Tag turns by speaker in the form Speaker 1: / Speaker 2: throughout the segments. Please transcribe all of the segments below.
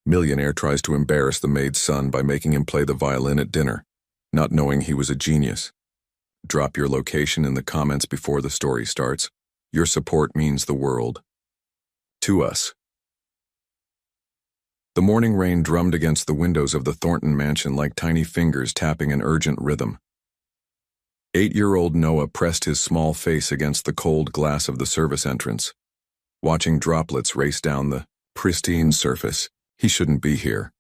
Speaker 1: Millionaire tries to embarrass the maid's son by making him play the violin at dinner, not knowing he was a genius. Drop your location in the comments before the story starts. Your support means the world to us. The morning rain drummed against the windows of the Thornton mansion like tiny fingers tapping an urgent rhythm. 8-year-old Noah pressed his small face against the cold glass of the service entrance, watching droplets race down the pristine surface. He shouldn't be here.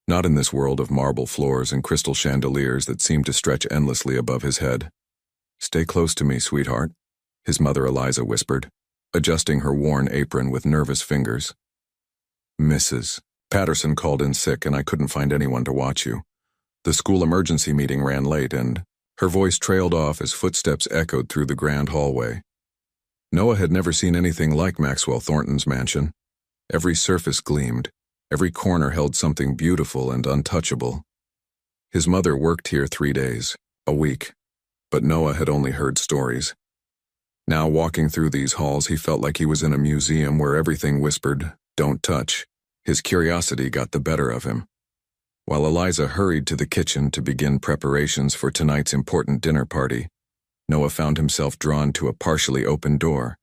Speaker 1: Not in this world of marble floors and crystal chandeliers that seemed to stretch endlessly above his head. "Stay close to me, sweetheart," his mother Eliza whispered, adjusting her worn apron with nervous fingers. "Mrs. Patterson called in sick and I couldn't find anyone to watch you. The school emergency meeting ran late and..." Her voice trailed off as footsteps echoed through the grand hallway. Noah had never seen anything like Maxwell Thornton's mansion. Every surface gleamed. Every corner held something beautiful and untouchable. His mother worked here 3 days, a week, but Noah had only heard stories. Now walking through these halls, he felt like he was in a museum where everything whispered, "Don't touch." His curiosity got the better of him. While Eliza hurried to the kitchen to begin preparations for tonight's important dinner party, Noah found himself drawn to a partially open door.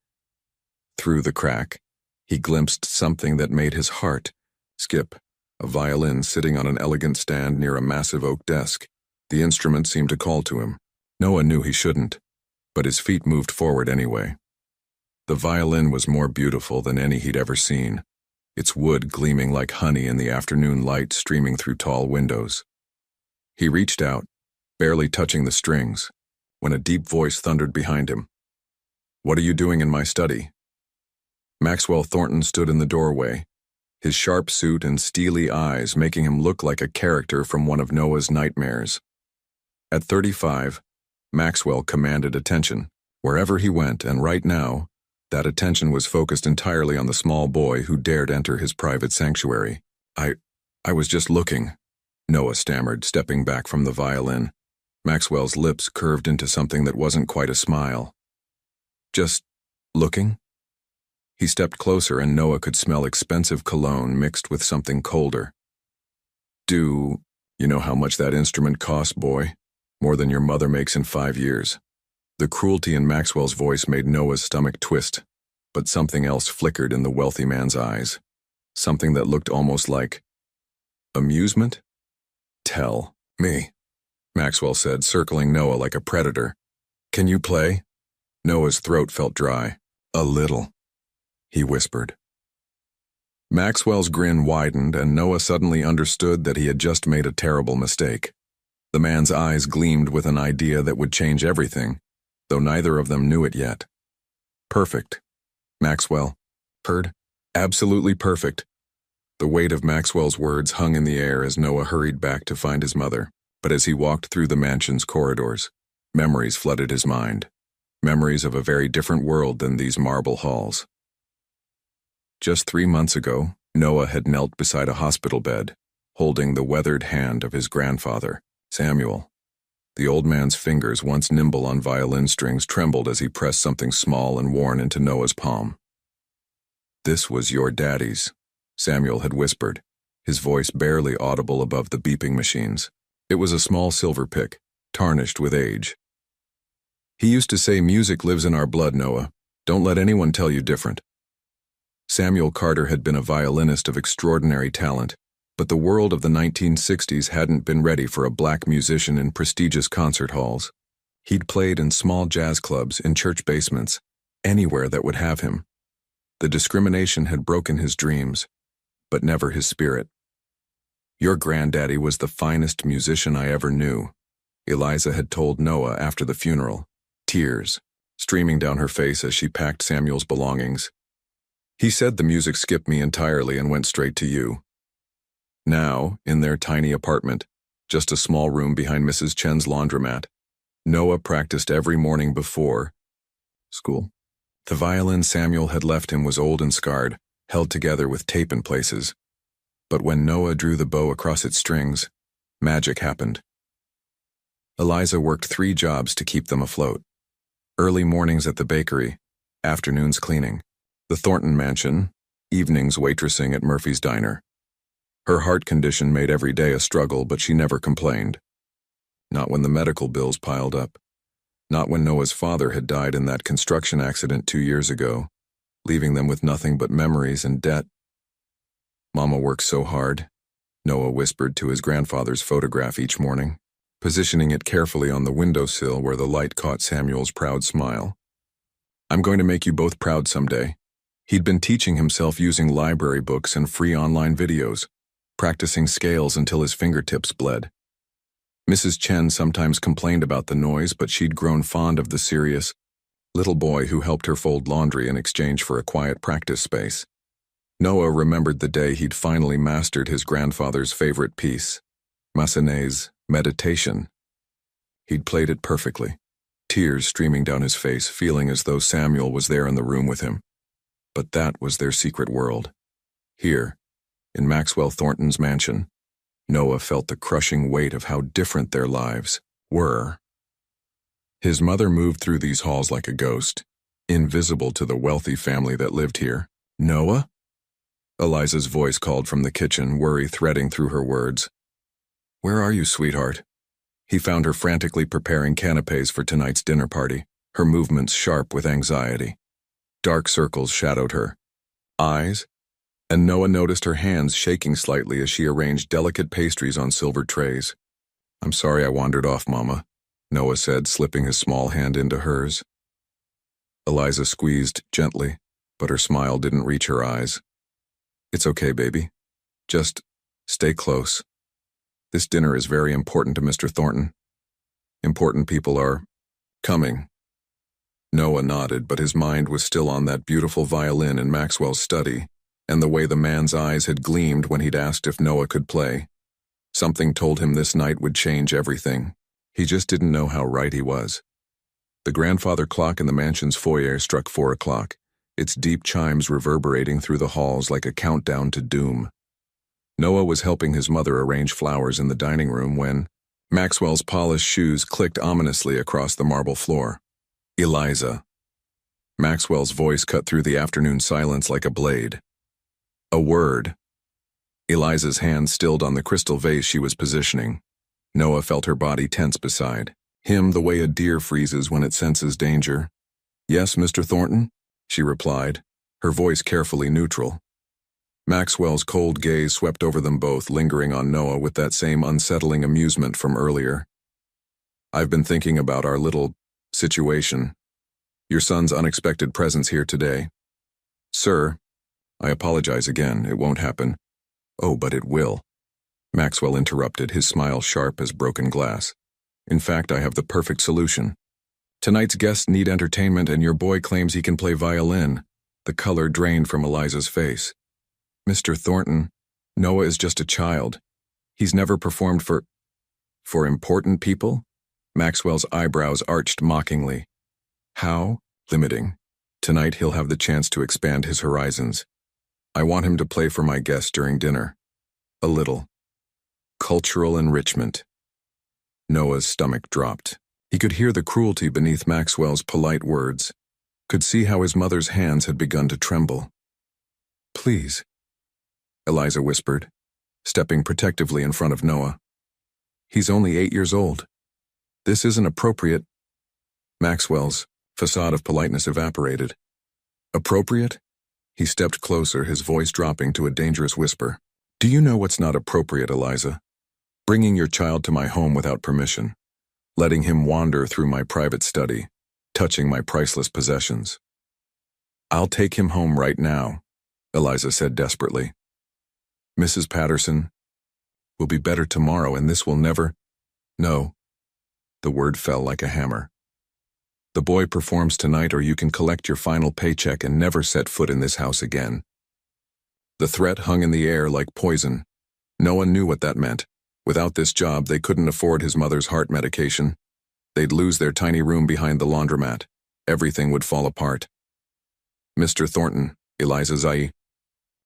Speaker 1: Through the crack, he glimpsed something that made his heart skip, a violin sitting on an elegant stand near a massive oak desk. The instrument seemed to call to him. Noah knew he shouldn't, but his feet moved forward anyway. The violin was more beautiful than any he'd ever seen, its wood gleaming like honey in the afternoon light streaming through tall windows. He reached out, barely touching the strings, when a deep voice thundered behind him. "What are you doing in my study?" Maxwell Thornton stood in the doorway, his sharp suit and steely eyes making him look like a character from one of Noah's nightmares. At 35, Maxwell commanded attention wherever he went, and right now, that attention was focused entirely on the small boy who dared enter his private sanctuary. I was just looking," Noah stammered, stepping back from the violin. Maxwell's lips curved into something that wasn't quite a smile. "Just looking?" He stepped closer and Noah could smell expensive cologne mixed with something colder. "Do you know how much that instrument costs, boy? More than your mother makes in 5 years. The cruelty in Maxwell's voice made Noah's stomach twist, but something else flickered in the wealthy man's eyes. Something that looked almost like amusement. "Tell me," Maxwell said, circling Noah like a predator. "Can you play?" Noah's throat felt dry. "A little," he whispered. Maxwell's grin widened, and Noah suddenly understood that he had just made a terrible mistake. The man's eyes gleamed with an idea that would change everything, though neither of them knew it yet. "Perfect," Maxwell purred. "Absolutely perfect." The weight of Maxwell's words hung in the air as Noah hurried back to find his mother, but as he walked through the mansion's corridors, memories flooded his mind. Memories of a very different world than these marble halls. Just 3 months ago, Noah had knelt beside a hospital bed, holding the weathered hand of his grandfather, Samuel. The old man's fingers, once nimble on violin strings, trembled as he pressed something small and worn into Noah's palm. "This was your daddy's," Samuel had whispered, his voice barely audible above the beeping machines. It was a small silver pick, tarnished with age. "He used to say music lives in our blood, Noah. Don't let anyone tell you different." Samuel Carter had been a violinist of extraordinary talent, but the world of the 1960s hadn't been ready for a black musician in prestigious concert halls. He'd played in small jazz clubs, in church basements, anywhere that would have him. The discrimination had broken his dreams, but never his spirit. "Your granddaddy was the finest musician I ever knew," Eliza had told Noah after the funeral, tears streaming down her face as she packed Samuel's belongings. "He said the music skipped me entirely and went straight to you." Now, in their tiny apartment, just a small room behind Mrs. Chen's laundromat, Noah practiced every morning before school. The violin Samuel had left him was old and scarred, held together with tape in places. But when Noah drew the bow across its strings, magic happened. Eliza worked 3 jobs to keep them afloat. Early mornings at the bakery, afternoons cleaning, the Thornton mansion, evenings waitressing at Murphy's Diner. Her heart condition made every day a struggle, but she never complained. Not when the medical bills piled up. Not when Noah's father had died in that construction accident 2 years ago, leaving them with nothing but memories and debt. "Mama works so hard," Noah whispered to his grandfather's photograph each morning, positioning it carefully on the windowsill where the light caught Samuel's proud smile. "I'm going to make you both proud someday." He'd been teaching himself using library books and free online videos, practicing scales until his fingertips bled. Mrs. Chen sometimes complained about the noise, but she'd grown fond of the serious little boy who helped her fold laundry in exchange for a quiet practice space. Noah remembered the day he'd finally mastered his grandfather's favorite piece, Massenet's Meditation. He'd played it perfectly, tears streaming down his face, feeling as though Samuel was there in the room with him. But that was their secret world. Here, in Maxwell Thornton's mansion, Noah felt the crushing weight of how different their lives were. His mother moved through these halls like a ghost, invisible to the wealthy family that lived here. "Noah?" Eliza's voice called from the kitchen, worry threading through her words. "Where are you, sweetheart?" He found her frantically preparing canapes for tonight's dinner party, her movements sharp with anxiety. Dark circles shadowed her eyes, and Noah noticed her hands shaking slightly as she arranged delicate pastries on silver trays. "I'm sorry I wandered off, Mama," Noah said, slipping his small hand into hers. Eliza squeezed gently, but her smile didn't reach her eyes. "It's okay, baby. Just stay close. This dinner is very important to Mr. Thornton. Important people are coming." Noah nodded, but his mind was still on that beautiful violin in Maxwell's study, and the way the man's eyes had gleamed when he'd asked if Noah could play. Something told him this night would change everything. He just didn't know how right he was. The grandfather clock in the mansion's foyer struck 4 o'clock, its deep chimes reverberating through the halls like a countdown to doom. Noah was helping his mother arrange flowers in the dining room when Maxwell's polished shoes clicked ominously across the marble floor. "Eliza." Maxwell's voice cut through the afternoon silence like a blade. "A word." Eliza's hand stilled on the crystal vase she was positioning. Noah felt her body tense beside him the way a deer freezes when it senses danger. "Yes, Mr. Thornton?" she replied, her voice carefully neutral. Maxwell's cold gaze swept over them both, lingering on Noah with that same unsettling amusement from earlier. "I've been thinking about our little situation. Your son's unexpected presence here today." "Sir, I apologize again. It won't happen." "Oh, but it will," Maxwell interrupted, his smile sharp as broken glass. "In fact, I have the perfect solution. Tonight's guests need entertainment, and your boy claims he can play violin." The color drained from Eliza's face. "Mr. Thornton, Noah is just a child. He's never performed for important people?" Maxwell's eyebrows arched mockingly. "How limiting. Tonight he'll have the chance to expand his horizons. I want him to play for my guests during dinner. A little cultural enrichment." Noah's stomach dropped. He could hear the cruelty beneath Maxwell's polite words, could see how his mother's hands had begun to tremble. "Please," Eliza whispered, stepping protectively in front of Noah. "He's only 8 years old. This isn't appropriate." Maxwell's facade of politeness evaporated. "Appropriate?" He stepped closer, his voice dropping to a dangerous whisper. "Do you know what's not appropriate, Eliza? Bringing your child to my home without permission. Letting him wander through my private study, touching my priceless possessions." "I'll take him home right now," Eliza said desperately. "Mrs. Patterson, will be better tomorrow, and this will never—" "No." The word fell like a hammer. "The boy performs tonight, or you can collect your final paycheck and never set foot in this house again." The threat hung in the air like poison. No one knew what that meant. Without this job, they couldn't afford his mother's heart medication. They'd lose their tiny room behind the laundromat. Everything would fall apart. "Mr. Thornton," Eliza's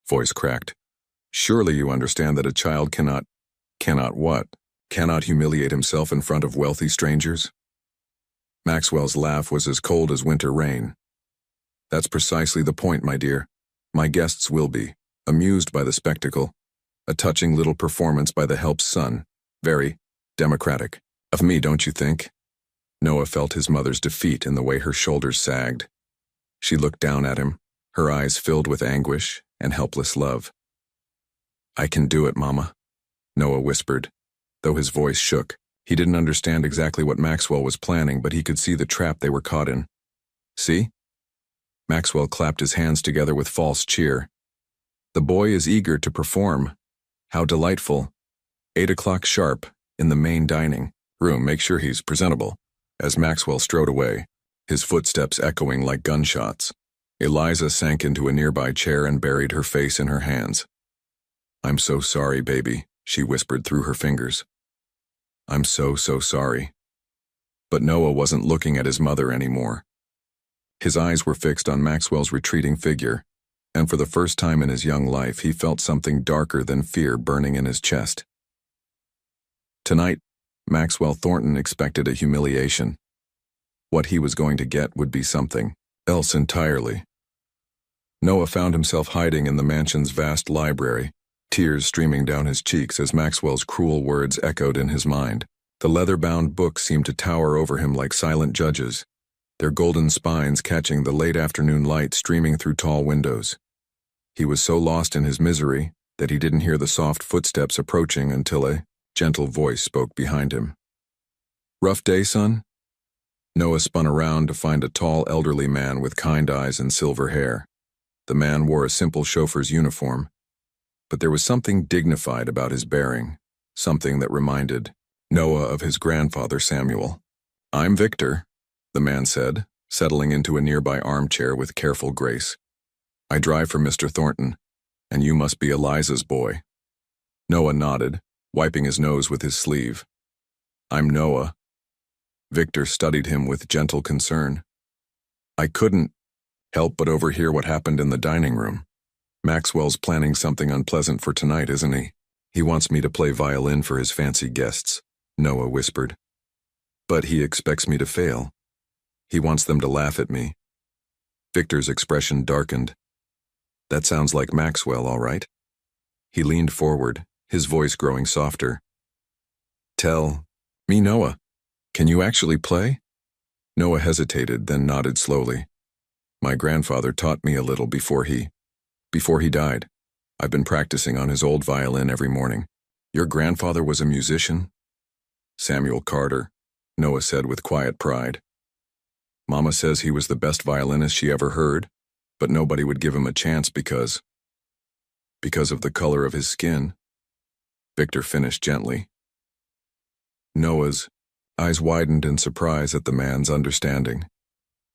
Speaker 1: voice cracked. "Surely you understand that a child cannot what? Cannot humiliate himself in front of wealthy strangers?" Maxwell's laugh was as cold as winter rain. "That's precisely the point, my dear. My guests will be amused by the spectacle. A touching little performance by the help's son. Very democratic. Of me, don't you think? Noah felt his mother's defeat in the way her shoulders sagged. She looked down at him, her eyes filled with anguish and helpless love. I can do it, Mama, Noah whispered. Though his voice shook, he didn't understand exactly what Maxwell was planning, but he could see the trap they were caught in. See? Maxwell clapped his hands together with false cheer. The boy is eager to perform. How delightful. 8 o'clock sharp, in the main dining room. Make sure he's presentable. As Maxwell strode away, his footsteps echoing like gunshots, Eliza sank into a nearby chair and buried her face in her hands. I'm so sorry, baby, she whispered through her fingers. I'm so sorry. But Noah wasn't looking at his mother anymore. His eyes were fixed on Maxwell's retreating figure, and for the first time in his young life he felt something darker than fear burning in his chest. Tonight, Maxwell Thornton expected a humiliation. What he was going to get would be something else entirely. Noah found himself hiding in the mansion's vast library, tears streaming down his cheeks as Maxwell's cruel words echoed in his mind. The leather-bound books seemed to tower over him like silent judges, their golden spines catching the late afternoon light streaming through tall windows. He was so lost in his misery that he didn't hear the soft footsteps approaching until a gentle voice spoke behind him. Rough day, son? Noah spun around to find a tall elderly man with kind eyes and silver hair. The man wore a simple chauffeur's uniform, but there was something dignified about his bearing, something that reminded Noah of his grandfather Samuel. I'm Victor, the man said, settling into a nearby armchair with careful grace. I drive for Mr. Thornton, and you must be Eliza's boy. Noah nodded, wiping his nose with his sleeve. I'm Noah. Victor studied him with gentle concern. I couldn't help but overhear what happened in the dining room. Maxwell's planning something unpleasant for tonight, isn't he? He wants me to play violin for his fancy guests, Noah whispered. But he expects me to fail. He wants them to laugh at me. Victor's expression darkened. That sounds like Maxwell, all right. He leaned forward, his voice growing softer. Tell me, Noah, can you actually play? Noah hesitated, then nodded slowly. My grandfather taught me a little before he died. I've been practicing on his old violin every morning. Your grandfather was a musician? Samuel Carter, Noah said with quiet pride. Mama says he was the best violinist she ever heard, but nobody would give him a chance because of the color of his skin. Victor finished gently. Noah's eyes widened in surprise at the man's understanding.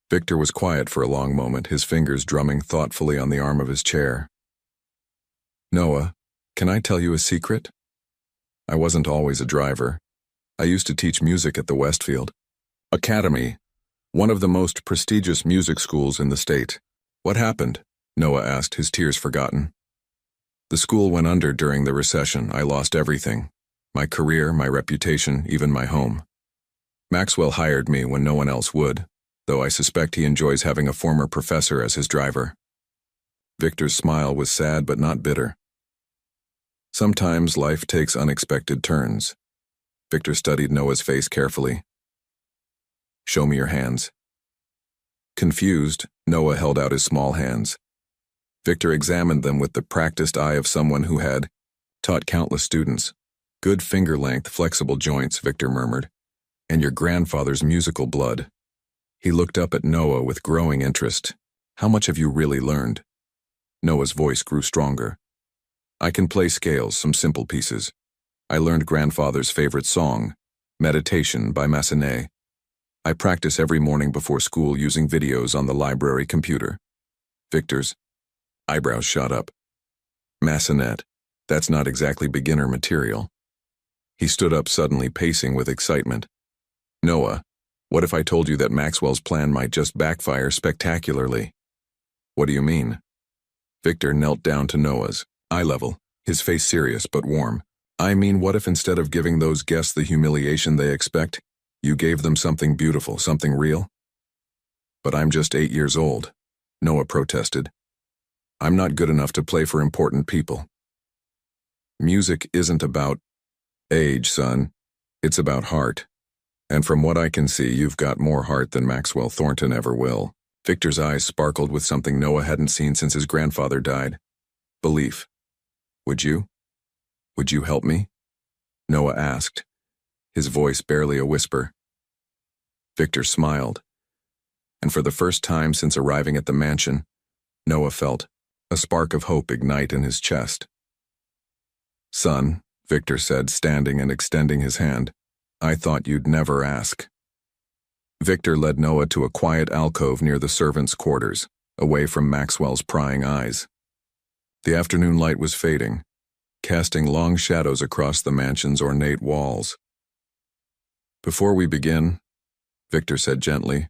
Speaker 1: Victor was quiet for a long moment, his fingers drumming thoughtfully on the arm of his chair. Noah, can I tell you a secret? I wasn't always a driver. I used to teach music at the Westfield Academy, one of the most prestigious music schools in the state. What happened? Noah asked, his tears forgotten. The school went under during the recession. I lost everything. My career, my reputation, even my home. Maxwell hired me when no one else would, though I suspect he enjoys having a former professor as his driver. Victor's smile was sad but not bitter. Sometimes life takes unexpected turns. Victor studied Noah's face carefully. Show me your hands. Confused, Noah held out his small hands. Victor examined them with the practiced eye of someone who had taught countless students. Good finger-length, flexible joints, Victor murmured. And your grandfather's musical blood. He looked up at Noah with growing interest. How much have you really learned? Noah's voice grew stronger. I can play scales, some simple pieces. I learned grandfather's favorite song, Meditation by Massenet. I practice every morning before school using videos on the library computer. Victor's eyebrows shot up. Massenet, that's not exactly beginner material. He stood up suddenly, pacing with excitement. Noah, what if I told you that Maxwell's plan might just backfire spectacularly? What do you mean? Victor knelt down to Noah's eye level, his face serious but warm. I mean, what if instead of giving those guests the humiliation they expect, you gave them something beautiful, something real? But I'm just 8 years old, Noah protested. I'm not good enough to play for important people. Music isn't about age, son. It's about heart. And from what I can see, you've got more heart than Maxwell Thornton ever will. Victor's eyes sparkled with something Noah hadn't seen since his grandfather died. Belief. Would you? Would you help me? Noah asked, his voice barely a whisper. Victor smiled. And for the first time since arriving at the mansion, Noah felt a spark of hope ignite in his chest. Son, Victor said, standing and extending his hand, I thought you'd never ask. Victor led Noah to a quiet alcove near the servants' quarters, away from Maxwell's prying eyes. The afternoon light was fading, casting long shadows across the mansion's ornate walls. Before we begin, Victor said gently,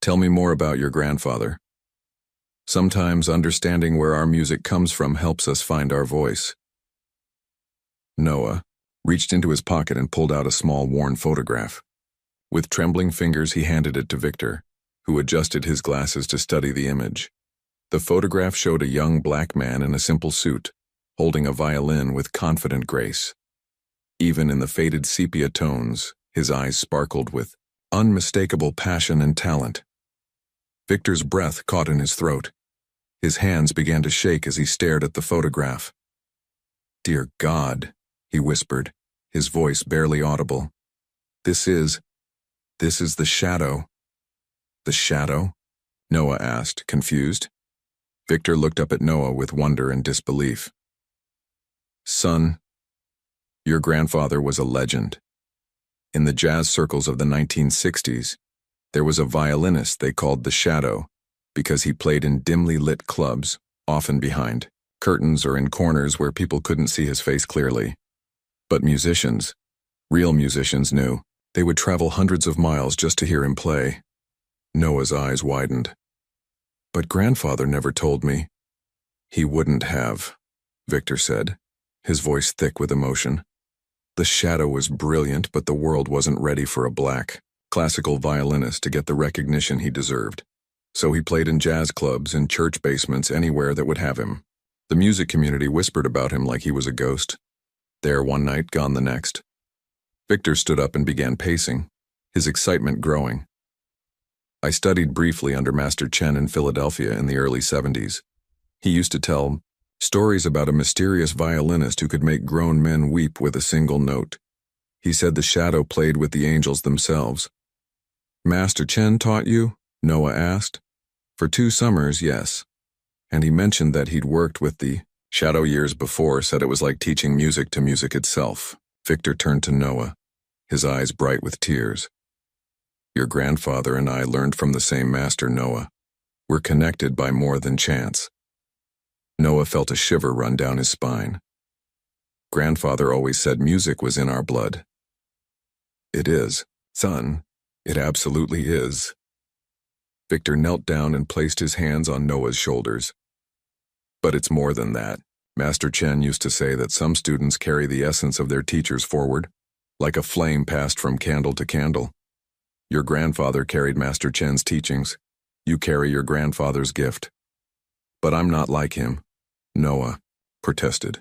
Speaker 1: tell me more about your grandfather. Sometimes understanding where our music comes from helps us find our voice. Noah reached into his pocket and pulled out a small worn photograph. With trembling fingers, he handed it to Victor, who adjusted his glasses to study the image. The photograph showed a young black man in a simple suit, holding a violin with confident grace. Even in the faded sepia tones, his eyes sparkled with unmistakable passion and talent. Victor's breath caught in his throat. His hands began to shake as he stared at the photograph. Dear God, he whispered, his voice barely audible. This is the shadow. The shadow? Noah asked, confused. Victor looked up at Noah with wonder and disbelief. Son, your grandfather was a legend. In the jazz circles of the 1960s, there was a violinist they called the Shadow because he played in dimly lit clubs, often behind curtains or in corners where people couldn't see his face clearly. But musicians, real musicians, knew they would travel hundreds of miles just to hear him play. Noah's eyes widened. But grandfather never told me. He wouldn't have, Victor said, his voice thick with emotion. The Shadow was brilliant, but the world wasn't ready for a black, classical violinist to get the recognition he deserved. So he played in jazz clubs, in church basements, anywhere that would have him. The music community whispered about him like he was a ghost. There one night, gone the next. Victor stood up and began pacing, his excitement growing. I studied briefly under Master Chen in Philadelphia in the early 70s. He used to tell stories about a mysterious violinist who could make grown men weep with a single note. He said the Shadow played with the angels themselves. Master Chen taught you? Noah asked. For 2 summers, yes. And he mentioned that he'd worked with the Shadow years before, said it was like teaching music to music itself. Victor turned to Noah, his eyes bright with tears. Your grandfather and I learned from the same master, Noah. We're connected by more than chance. Noah felt a shiver run down his spine. Grandfather always said music was in our blood. It is, son. It absolutely is. Victor knelt down and placed his hands on Noah's shoulders. But it's more than that. Master Chen used to say that some students carry the essence of their teachers forward, like a flame passed from candle to candle. Your grandfather carried Master Chen's teachings. You carry your grandfather's gift. But I'm not like him, Noah protested.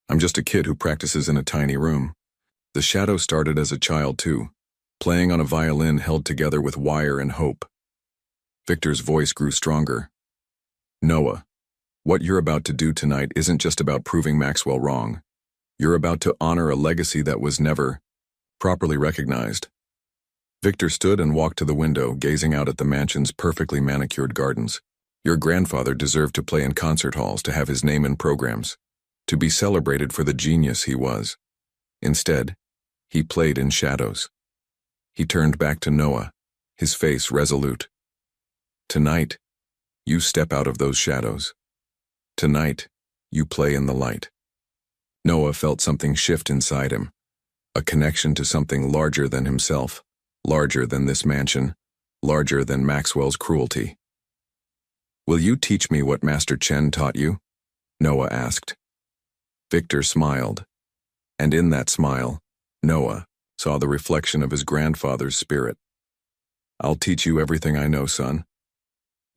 Speaker 1: I'm just a kid who practices in a tiny room. The Shadow started as a child too, playing on a violin held together with wire and hope. Victor's voice grew stronger. Noah, what you're about to do tonight isn't just about proving Maxwell wrong. You're about to honor a legacy that was never properly recognized. Victor stood and walked to the window, gazing out at the mansion's perfectly manicured gardens. Your grandfather deserved to play in concert halls, to have his name in programs, to be celebrated for the genius he was. Instead, he played in shadows. He turned back to Noah, his face resolute. Tonight, you step out of those shadows. Tonight, you play in the light. Noah felt something shift inside him, a connection to something larger than himself, larger than this mansion, larger than Maxwell's cruelty. Will you teach me what Master Chen taught you? Noah asked. Victor smiled, and in that smile, Noah saw the reflection of his grandfather's spirit. I'll teach you everything I know, son.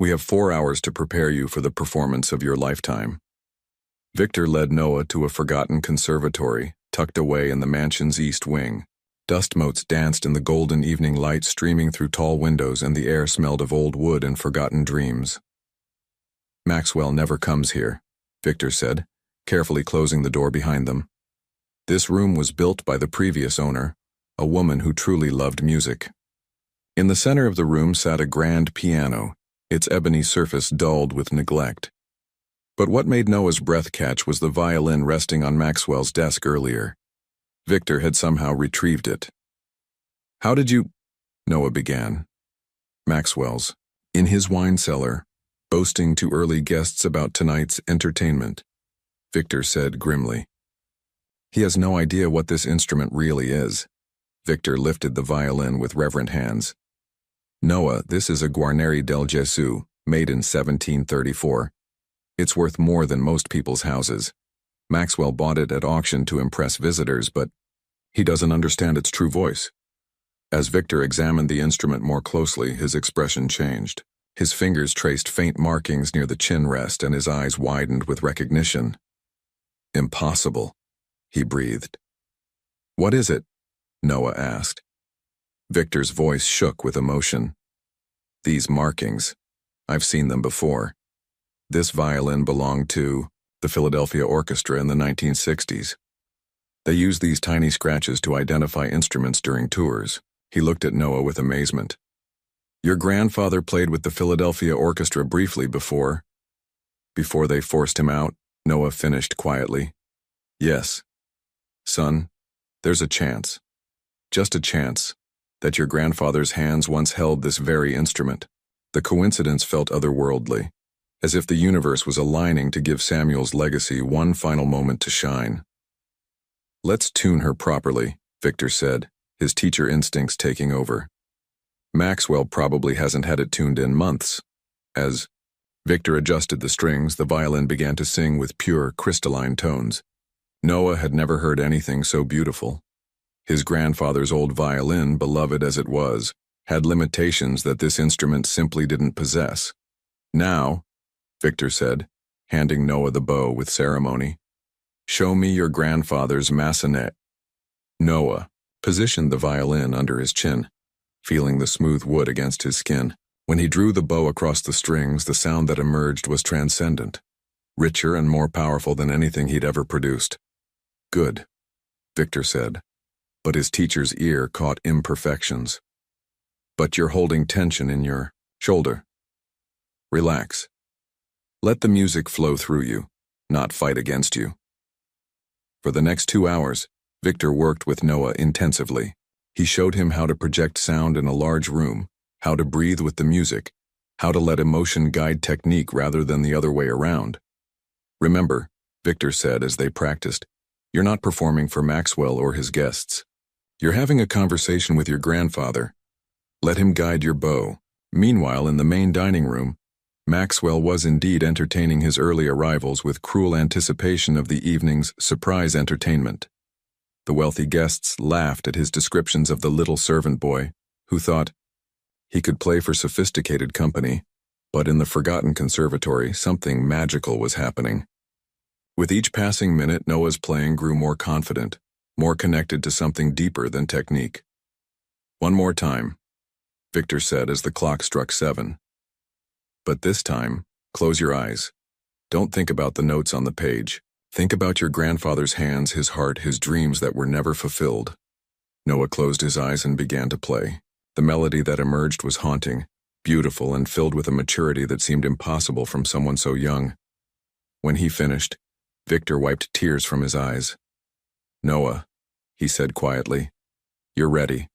Speaker 1: We have 4 hours to prepare you for the performance of your lifetime. Victor led Noah to a forgotten conservatory, tucked away in the mansion's east wing. Dust motes danced in the golden evening light streaming through tall windows, and the air smelled of old wood and forgotten dreams. "Maxwell never comes here," Victor said, carefully closing the door behind them. This room was built by the previous owner, a woman who truly loved music. In the center of the room sat a grand piano, its ebony surface dulled with neglect. But what made Noah's breath catch was the violin resting on Maxwell's desk earlier. Victor had somehow retrieved it. "How did you—" Noah began. "Maxwell's, in his wine cellar, boasting to early guests about tonight's entertainment," Victor said grimly. "He has no idea what this instrument really is." Victor lifted the violin with reverent hands. "Noah, this is a Guarneri del Gesù, made in 1734. It's worth more than most people's houses. Maxwell bought it at auction to impress visitors, but he doesn't understand its true voice." As Victor examined the instrument more closely, his expression changed. His fingers traced faint markings near the chin rest, and his eyes widened with recognition. "Impossible," he breathed. "What is it?" Noah asked. Victor's voice shook with emotion. "These markings. I've seen them before. This violin belonged to the Philadelphia Orchestra in the 1960s. They used these tiny scratches to identify instruments during tours." He looked at Noah with amazement. "Your grandfather played with the Philadelphia Orchestra briefly before they forced him out," Noah finished quietly. "Yes. Son, there's a chance, just a chance, that your grandfather's hands once held this very instrument." The coincidence felt otherworldly, as if the universe was aligning to give Samuel's legacy one final moment to shine. "Let's tune her properly," Victor said, his teacher instincts taking over. "Maxwell probably hasn't had it tuned in months." As Victor adjusted the strings, the violin began to sing with pure, crystalline tones. Noah had never heard anything so beautiful. His grandfather's old violin, beloved as it was, had limitations that this instrument simply didn't possess. "Now," Victor said, handing Noah the bow with ceremony, "show me your grandfather's maçonette." Noah positioned the violin under his chin, feeling the smooth wood against his skin. When he drew the bow across the strings, the sound that emerged was transcendent, richer and more powerful than anything he'd ever produced. "Good," Victor said, but his teacher's ear caught imperfections. "But you're holding tension in your shoulder. Relax. Let the music flow through you, not fight against you." For the next 2 hours, Victor worked with Noah intensively. He showed him how to project sound in a large room, how to breathe with the music, how to let emotion guide technique rather than the other way around. "Remember," Victor said as they practiced, "you're not performing for Maxwell or his guests. You're having a conversation with your grandfather. Let him guide your bow." Meanwhile, in the main dining room, Maxwell was indeed entertaining his early arrivals with cruel anticipation of the evening's surprise entertainment. The wealthy guests laughed at his descriptions of the little servant boy, who thought he could play for sophisticated company, but in the forgotten conservatory, something magical was happening. With each passing minute, Noah's playing grew more confident, more connected to something deeper than technique. "One more time," Victor said as the clock struck 7. "But this time, close your eyes. Don't think about the notes on the page. Think about your grandfather's hands, his heart, his dreams that were never fulfilled." Noah closed his eyes and began to play. The melody that emerged was haunting, beautiful, and filled with a maturity that seemed impossible from someone so young. When he finished, Victor wiped tears from his eyes. "Noah," he said quietly, "you're ready.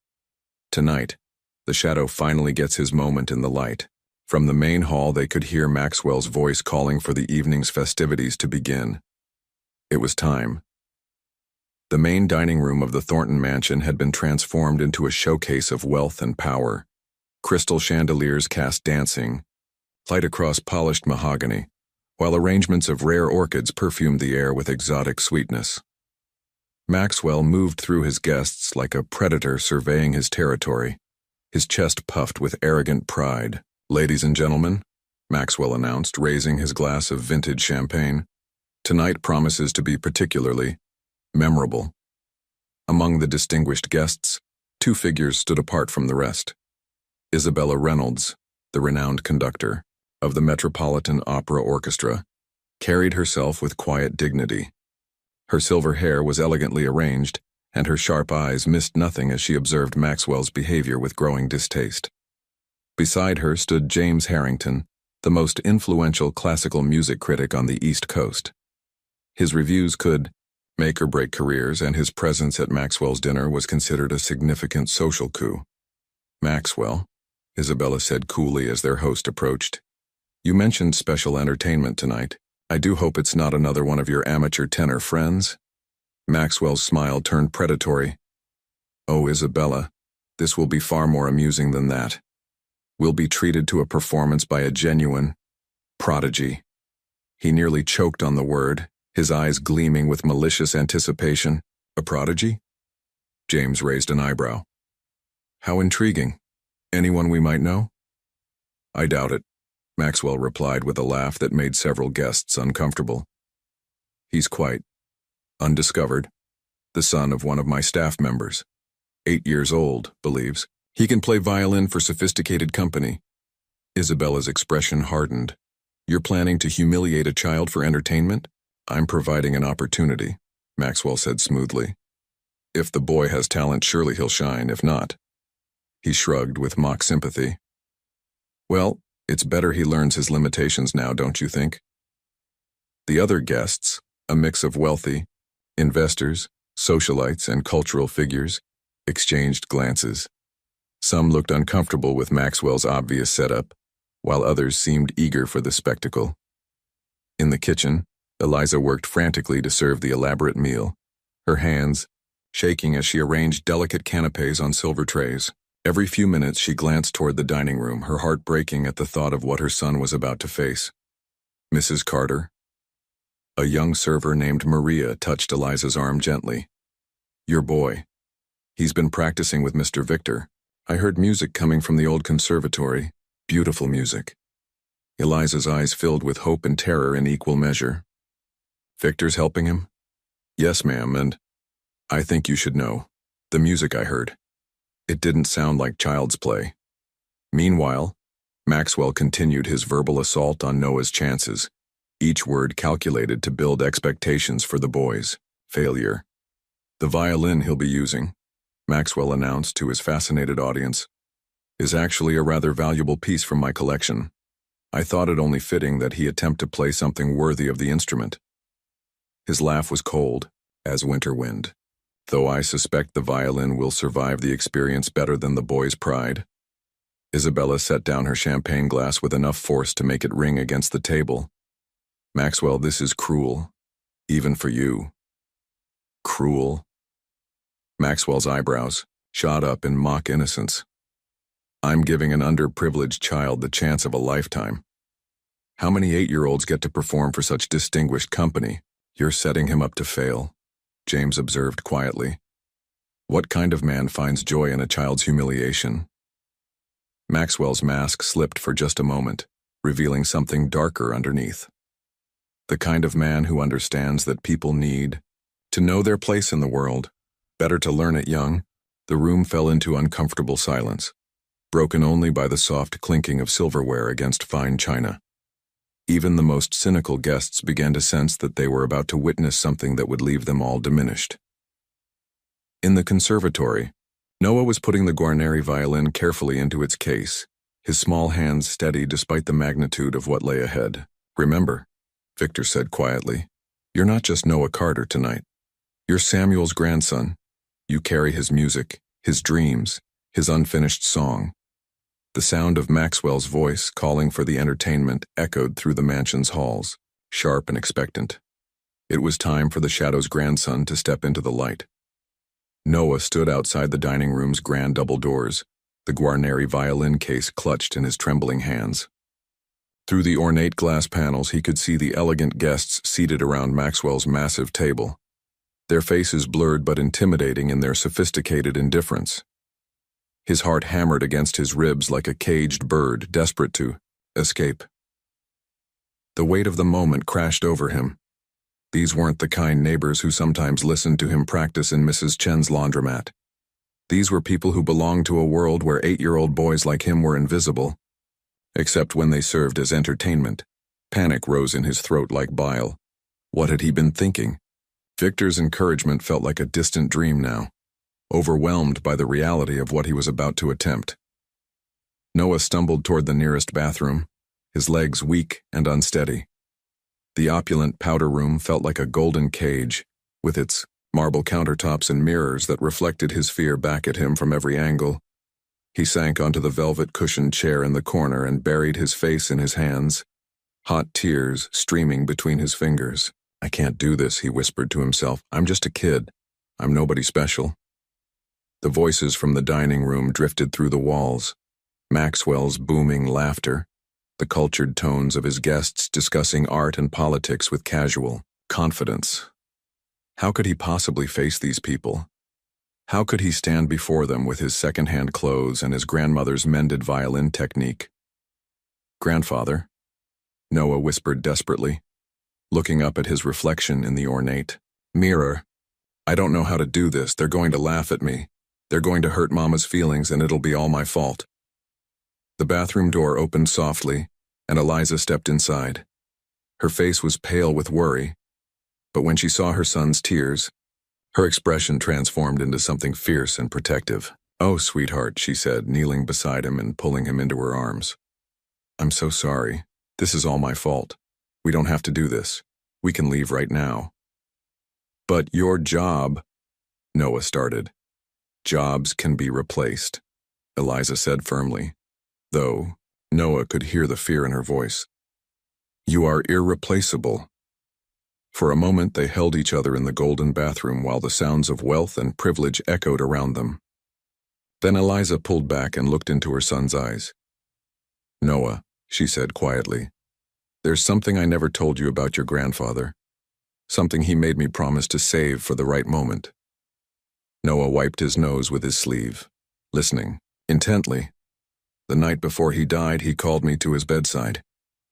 Speaker 1: Tonight, the shadow finally gets his moment in the light." From the main hall, they could hear Maxwell's voice calling for the evening's festivities to begin. It was time. The main dining room of the Thornton mansion had been transformed into a showcase of wealth and power. Crystal chandeliers cast dancing light across polished mahogany, while arrangements of rare orchids perfumed the air with exotic sweetness. Maxwell moved through his guests like a predator surveying his territory, his chest puffed with arrogant pride. "Ladies and gentlemen," Maxwell announced, raising his glass of vintage champagne, Tonight promises to be particularly memorable. Among the distinguished guests, two figures stood apart from the rest. Isabella Reynolds, the renowned conductor of the Metropolitan Opera Orchestra, carried herself with quiet dignity. Her silver hair was elegantly arranged, and her sharp eyes missed nothing as she observed Maxwell's behavior with growing distaste. Beside her stood James Harrington, the most influential classical music critic on the East Coast. His reviews could make or break careers, and his presence at Maxwell's dinner was considered a significant social coup. "Maxwell," Isabella said coolly as their host approached, "you mentioned special entertainment tonight. I do hope it's not another one of your amateur tenor friends." Maxwell's smile turned predatory. "Oh, Isabella, this will be far more amusing than that. We'll be treated to a performance by a genuine prodigy." He nearly choked on the word, his eyes gleaming with malicious anticipation. "A prodigy?" James raised an eyebrow. "How intriguing. Anyone we might know?" "I doubt it," Maxwell replied with a laugh that made several guests uncomfortable. "He's quite undiscovered, the son of one of my staff members. 8 years old, believes. He can play violin for sophisticated company." Isabella's expression hardened. "You're planning to humiliate a child for entertainment?" "I'm providing an opportunity," Maxwell said smoothly. "If the boy has talent, surely he'll shine. If not—" He shrugged with mock sympathy. "Well, it's better he learns his limitations now, don't you think?" The other guests, a mix of wealthy, investors, socialites, and cultural figures, exchanged glances. Some looked uncomfortable with Maxwell's obvious setup, while others seemed eager for the spectacle. In the kitchen, Eliza worked frantically to serve the elaborate meal, her hands shaking as she arranged delicate canapes on silver trays. Every few minutes she glanced toward the dining room, her heart breaking at the thought of what her son was about to face. "Mrs. Carter?" A young server named Maria touched Eliza's arm gently. "Your boy. He's been practicing with Mr. Victor. I heard music coming from the old conservatory. Beautiful music." Eliza's eyes filled with hope and terror in equal measure. "Victor's helping him?" "Yes, ma'am, and I think you should know. The music I heard. It didn't sound like child's play." Meanwhile, Maxwell continued his verbal assault on Noah's chances, each word calculated to build expectations for the boys. "Failure. The violin he'll be using," Maxwell announced to his fascinated audience, "is actually a rather valuable piece from my collection. I thought it only fitting that he attempt to play something worthy of the instrument." His laugh was cold as winter wind. "Though I suspect the violin will survive the experience better than the boy's pride." Isabella set down her champagne glass with enough force to make it ring against the table. "Maxwell, this is cruel. Even for you." "Cruel?" Maxwell's eyebrows shot up in mock innocence. "I'm giving an underprivileged child the chance of a lifetime. How many 8-year-olds get to perform for such distinguished company? You're setting him up to fail," James observed quietly. "What kind of man finds joy in a child's humiliation?" Maxwell's mask slipped for just a moment, revealing something darker underneath. The kind of man who understands that people need to know their place in the world, better to learn it young. The room fell into uncomfortable silence, broken only by the soft clinking of silverware against fine china. Even the most cynical guests began to sense that they were about to witness something that would leave them all diminished. In the conservatory, Noah was putting the Guarneri violin carefully into its case, his small hands steady despite the magnitude of what lay ahead. "Remember," Victor said quietly, "you're not just Noah Carter tonight. You're Samuel's grandson. You carry his music, his dreams, his unfinished song." The sound of Maxwell's voice calling for the entertainment echoed through the mansion's halls, sharp and expectant. It was time for the Shadow's grandson to step into the light. Noah stood outside the dining room's grand double doors, the Guarneri violin case clutched in his trembling hands. Through the ornate glass panels he could see the elegant guests seated around Maxwell's massive table, their faces blurred but intimidating in their sophisticated indifference. His heart hammered against his ribs like a caged bird desperate to escape. The weight of the moment crashed over him. These weren't the kind neighbors who sometimes listened to him practice in Mrs. Chen's laundromat. These were people who belonged to a world where 8-year-old boys like him were invisible, except when they served as entertainment. Panic rose in his throat like bile. What had he been thinking? Victor's encouragement felt like a distant dream now, overwhelmed by the reality of what he was about to attempt. Noah stumbled toward the nearest bathroom, his legs weak and unsteady. The opulent powder room felt like a golden cage, with its marble countertops and mirrors that reflected his fear back at him from every angle. He sank onto the velvet-cushioned chair in the corner and buried his face in his hands, hot tears streaming between his fingers. "I can't do this," he whispered to himself. "I'm just a kid. I'm nobody special." The voices from the dining room drifted through the walls, Maxwell's booming laughter, the cultured tones of his guests discussing art and politics with casual confidence. How could he possibly face these people? How could he stand before them with his second-hand clothes and his grandmother's mended violin technique? "Grandfather," Noah whispered desperately, looking up at his reflection in the ornate mirror. "I don't know how to do this. They're going to laugh at me. They're going to hurt Mama's feelings, and it'll be all my fault." The bathroom door opened softly, and Eliza stepped inside. Her face was pale with worry, but when she saw her son's tears, her expression transformed into something fierce and protective. "Oh, sweetheart," she said, kneeling beside him and pulling him into her arms. "I'm so sorry. This is all my fault. We don't have to do this. We can leave right now." "But your job," Noah started. "Jobs can be replaced," Eliza said firmly, though Noah could hear the fear in her voice. "You are irreplaceable." For a moment they held each other in the golden bathroom while the sounds of wealth and privilege echoed around them. Then Eliza pulled back and looked into her son's eyes. "Noah," she said quietly, "there's something I never told you about your grandfather. Something he made me promise to save for the right moment." Noah wiped his nose with his sleeve, listening intently. "The night before he died, he called me to his bedside.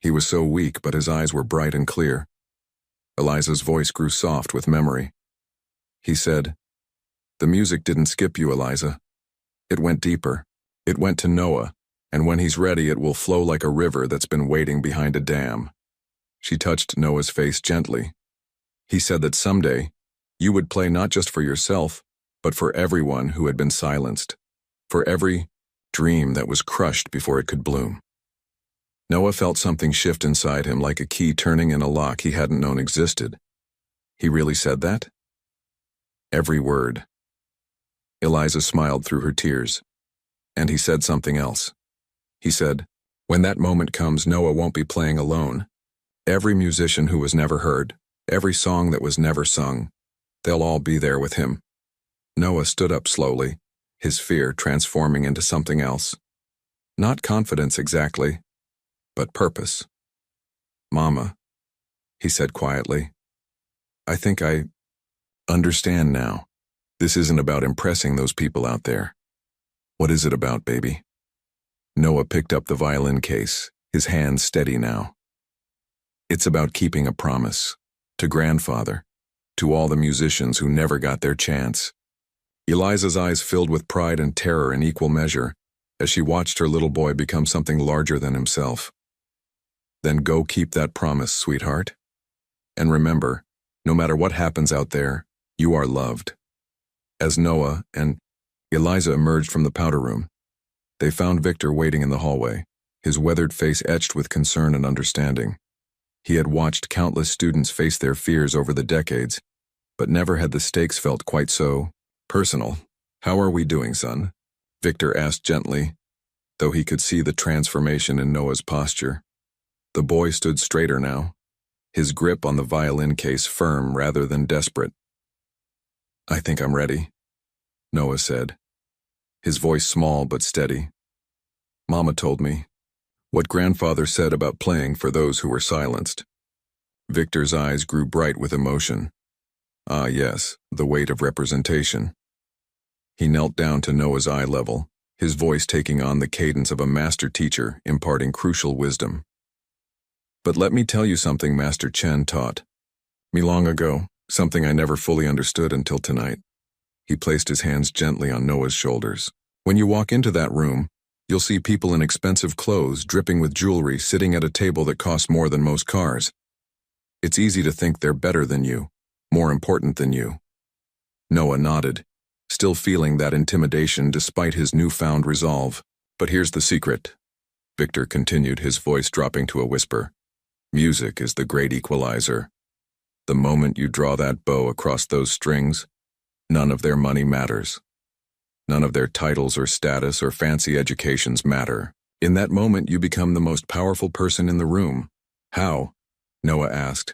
Speaker 1: He was so weak, but his eyes were bright and clear." Eliza's voice grew soft with memory. He said, "The music didn't skip you, Eliza. It went deeper. It went to Noah, and when he's ready, it will flow like a river that's been waiting behind a dam." She touched Noah's face gently. "He said that someday, you would play not just for yourself, but for everyone who had been silenced, for every dream that was crushed before it could bloom." Noah felt something shift inside him, like a key turning in a lock he hadn't known existed. He really said that? Every word. Eliza smiled through her tears. And he said something else. He said, "When that moment comes, Noah won't be playing alone. Every musician who was never heard, every song that was never sung, they'll all be there with him." Noah stood up slowly, his fear transforming into something else. Not confidence exactly, but purpose. "Mama," he said quietly, "I think I understand now. This isn't about impressing those people out there. What is it about, baby?" Noah picked up the violin case, his hands steady now. "It's about keeping a promise. To grandfather. To all the musicians who never got their chance." Eliza's eyes filled with pride and terror in equal measure as she watched her little boy become something larger than himself. "Then go keep that promise, sweetheart. And remember, no matter what happens out there, you are loved." As Noah and Eliza emerged from the powder room, they found Victor waiting in the hallway, his weathered face etched with concern and understanding. He had watched countless students face their fears over the decades, but never had the stakes felt quite so personal. "How are we doing, son?" Victor asked gently, though he could see the transformation in Noah's posture. The boy stood straighter now, his grip on the violin case firm rather than desperate. "I think I'm ready," Noah said, his voice small but steady. "Mama told me what grandfather said about playing for those who were silenced." Victor's eyes grew bright with emotion. Ah, yes, the weight of representation. He knelt down to Noah's eye level, his voice taking on the cadence of a master teacher imparting crucial wisdom. "But let me tell you something Master Chen taught. Me long ago, something I never fully understood until tonight. He placed his hands gently on Noah's shoulders. When you walk into that room, you'll see people in expensive clothes, dripping with jewelry, sitting at a table that costs more than most cars. It's easy to think they're better than you, more important than you. Noah nodded, still feeling that intimidation despite his newfound resolve. But here's the secret, Victor continued, his voice dropping to a whisper. Music is the great equalizer. The moment you draw that bow across those strings, none of their money matters. None of their titles or status or fancy educations matter. In that moment, you become the most powerful person in the room. How? Noah asked.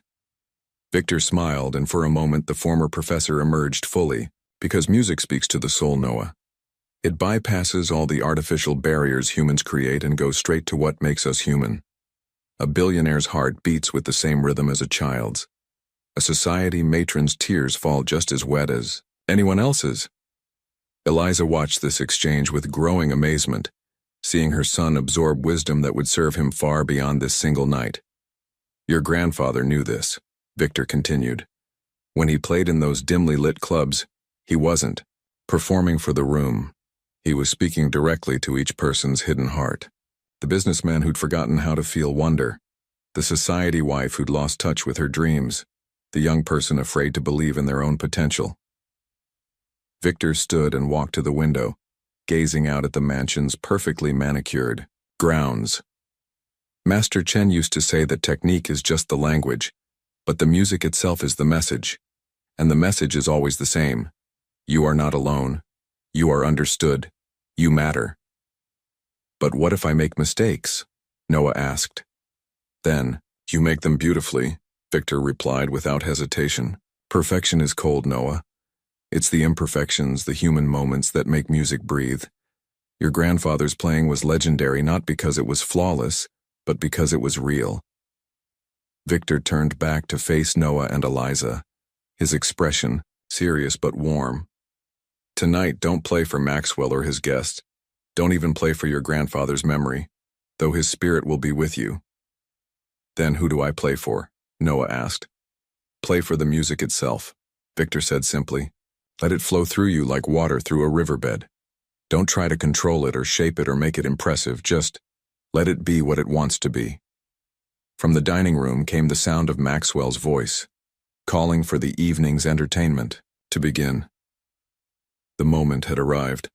Speaker 1: Victor smiled, and for a moment the former professor emerged fully. Because music speaks to the soul, Noah. It bypasses all the artificial barriers humans create and goes straight to what makes us human. A billionaire's heart beats with the same rhythm as a child's. A society matron's tears fall just as wet as anyone else's. Eliza watched this exchange with growing amazement, seeing her son absorb wisdom that would serve him far beyond this single night. Your grandfather knew this, Victor continued. When he played in those dimly lit clubs, he wasn't performing for the room. He was speaking directly to each person's hidden heart. The businessman who'd forgotten how to feel wonder, the society wife who'd lost touch with her dreams, the young person afraid to believe in their own potential. Victor stood and walked to the window, gazing out at the mansion's perfectly manicured grounds. Master Chen used to say that technique is just the language, but the music itself is the message. And the message is always the same. You are not alone. You are understood. You matter. But what if I make mistakes? Noah asked. Then, you make them beautifully, Victor replied without hesitation. Perfection is cold, Noah. It's the imperfections, the human moments that make music breathe. Your grandfather's playing was legendary not because it was flawless, but because it was real. Victor turned back to face Noah and Eliza, his expression serious but warm. Tonight, don't play for Maxwell or his guest. Don't even play for your grandfather's memory, though his spirit will be with you. Then who do I play for? Noah asked. Play for the music itself, Victor said simply. Let it flow through you like water through a riverbed. Don't try to control it or shape it or make it impressive, just let it be what it wants to be. From the dining room came the sound of Maxwell's voice, calling for the evening's entertainment to begin. The moment had arrived.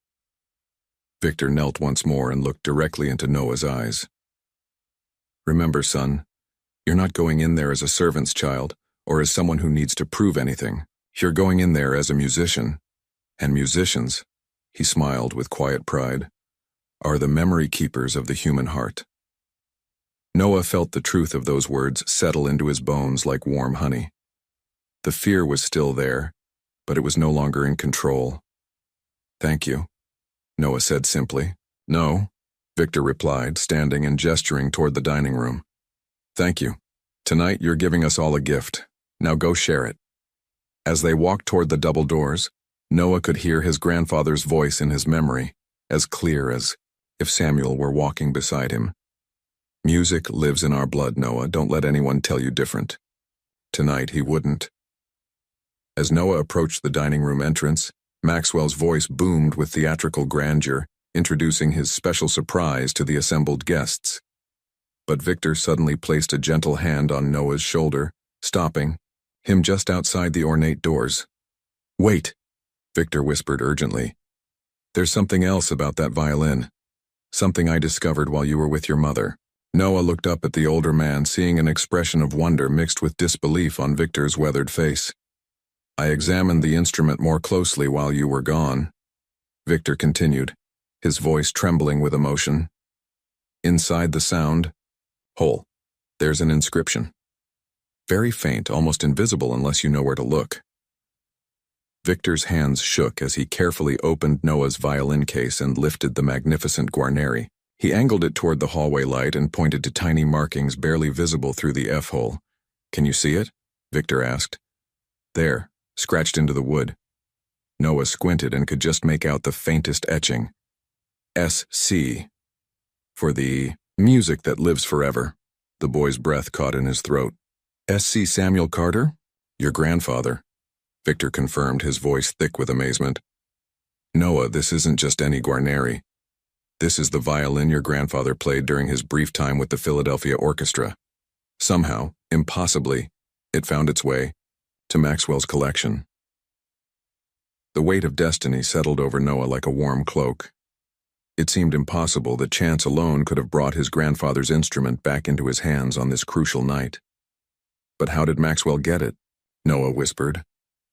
Speaker 1: Victor knelt once more and looked directly into Noah's eyes. Remember, son, you're not going in there as a servant's child or as someone who needs to prove anything. You're going in there as a musician. And musicians, he smiled with quiet pride, are the memory keepers of the human heart. Noah felt the truth of those words settle into his bones like warm honey. The fear was still there, but it was no longer in control. Thank you, Noah said simply. No, Victor replied, standing and gesturing toward the dining room. Thank you. Tonight you're giving us all a gift. Now go share it. As they walked toward the double doors, Noah could hear his grandfather's voice in his memory, as clear as if Samuel were walking beside him. Music lives in our blood, Noah. Don't let anyone tell you different. Tonight he wouldn't. As Noah approached the dining room entrance, Maxwell's voice boomed with theatrical grandeur, introducing his special surprise to the assembled guests. But Victor suddenly placed a gentle hand on Noah's shoulder, stopping him just outside the ornate doors. Wait, Victor whispered urgently. There's something else about that violin. Something I discovered while you were with your mother. Noah looked up at the older man, seeing an expression of wonder mixed with disbelief on Victor's weathered face. I examined the instrument more closely while you were gone, Victor continued, his voice trembling with emotion. Inside the sound hole, there's an inscription. Very faint, almost invisible unless you know where to look. Victor's hands shook as he carefully opened Noah's violin case and lifted the magnificent Guarneri. He angled it toward the hallway light and pointed to tiny markings barely visible through the F-hole. Can you see it? Victor asked. There, scratched into the wood. Noah squinted and could just make out the faintest etching. S.C. For the music that lives forever. The boy's breath caught in his throat. S.C. Samuel Carter? Your grandfather, Victor confirmed, his voice thick with amazement. Noah, this isn't just any Guarneri. This is the violin your grandfather played during his brief time with the Philadelphia Orchestra. Somehow, impossibly, it found its way to Maxwell's collection. The weight of destiny settled over Noah like a warm cloak. It seemed impossible that chance alone could have brought his grandfather's instrument back into his hands on this crucial night. But how did Maxwell get it? Noah whispered.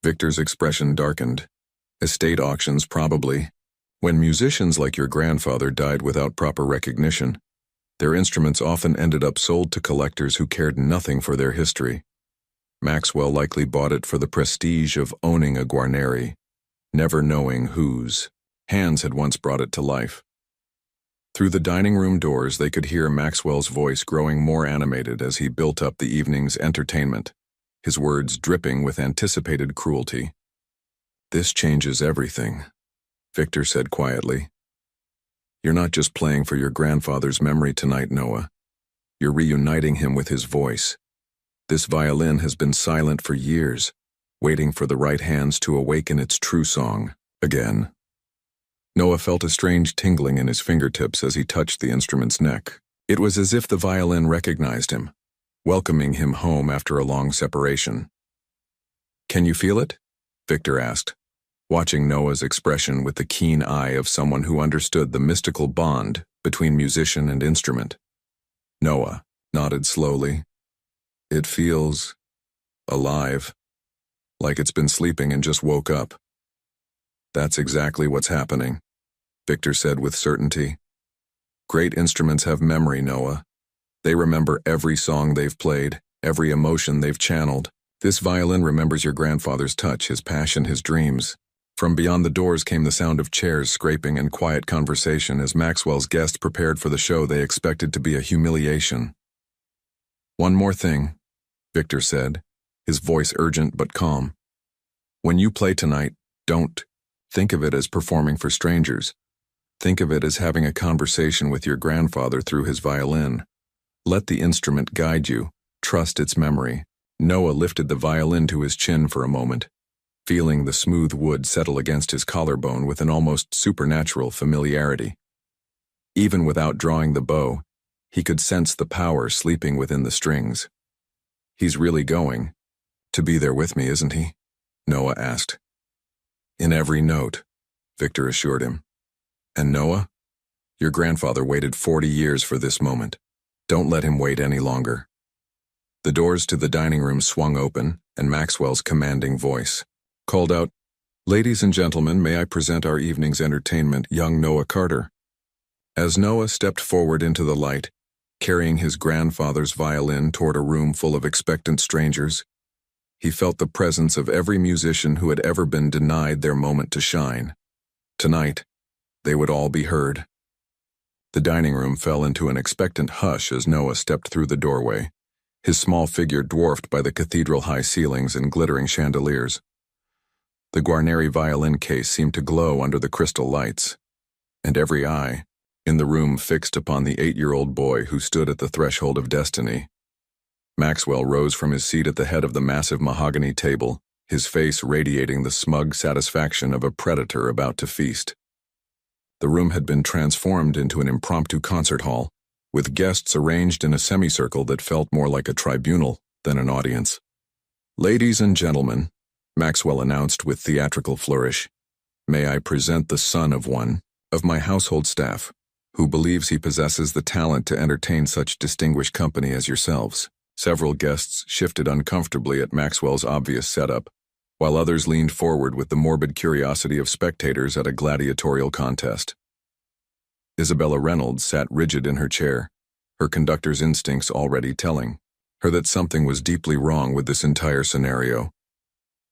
Speaker 1: Victor's expression darkened. Estate auctions, probably. When musicians like your grandfather died without proper recognition, their instruments often ended up sold to collectors who cared nothing for their history. Maxwell likely bought it for the prestige of owning a Guarneri, never knowing whose hands had once brought it to life. Through the dining room doors, they could hear Maxwell's voice growing more animated as he built up the evening's entertainment, his words dripping with anticipated cruelty. This changes everything, Victor said quietly. You're not just playing for your grandfather's memory tonight, Noah. You're reuniting him with his voice. This violin has been silent for years, waiting for the right hands to awaken its true song again. Noah felt a strange tingling in his fingertips as he touched the instrument's neck. It was as if the violin recognized him, welcoming him home after a long separation. Can you feel it? Victor asked, watching Noah's expression with the keen eye of someone who understood the mystical bond between musician and instrument. Noah nodded slowly. It feels alive, like it's been sleeping and just woke up. That's exactly what's happening, Victor said with certainty. Great instruments have memory, Noah. They remember every song they've played, every emotion they've channeled. This violin remembers your grandfather's touch, his passion, his dreams. From beyond the doors came the sound of chairs scraping and quiet conversation as Maxwell's guests prepared for the show they expected to be a humiliation. One more thing, Victor said, his voice urgent but calm. When you play tonight, don't think of it as performing for strangers. Think of it as having a conversation with your grandfather through his violin. Let the instrument guide you. Trust its memory. Noah lifted the violin to his chin for a moment, feeling the smooth wood settle against his collarbone with an almost supernatural familiarity. Even without drawing the bow, he could sense the power sleeping within the strings. He's really going to be there with me, isn't he? Noah asked. In every note, Victor assured him. And Noah, your grandfather waited 40 years for this moment. Don't let him wait any longer. The doors to the dining room swung open, and Maxwell's commanding voice called out, Ladies and gentlemen, may I present our evening's entertainment, young Noah Carter. As Noah stepped forward into the light, carrying his grandfather's violin toward a room full of expectant strangers, he felt the presence of every musician who had ever been denied their moment to shine. Tonight, they would all be heard. The dining room fell into an expectant hush as Noah stepped through the doorway, his small figure dwarfed by the cathedral-high ceilings and glittering chandeliers. The Guarneri violin case seemed to glow under the crystal lights, and every eye in the room fixed upon the 8-year-old boy who stood at the threshold of destiny. Maxwell rose from his seat at the head of the massive mahogany table, his face radiating the smug satisfaction of a predator about to feast. The room had been transformed into an impromptu concert hall, with guests arranged in a semicircle that felt more like a tribunal than an audience. Ladies and gentlemen, Maxwell announced with theatrical flourish, may I present the son of one of my household staff, who believes he possesses the talent to entertain such distinguished company as yourselves. Several guests shifted uncomfortably at Maxwell's obvious setup, while others leaned forward with the morbid curiosity of spectators at a gladiatorial contest. Isabella Reynolds sat rigid in her chair, her conductor's instincts already telling her that something was deeply wrong with this entire scenario.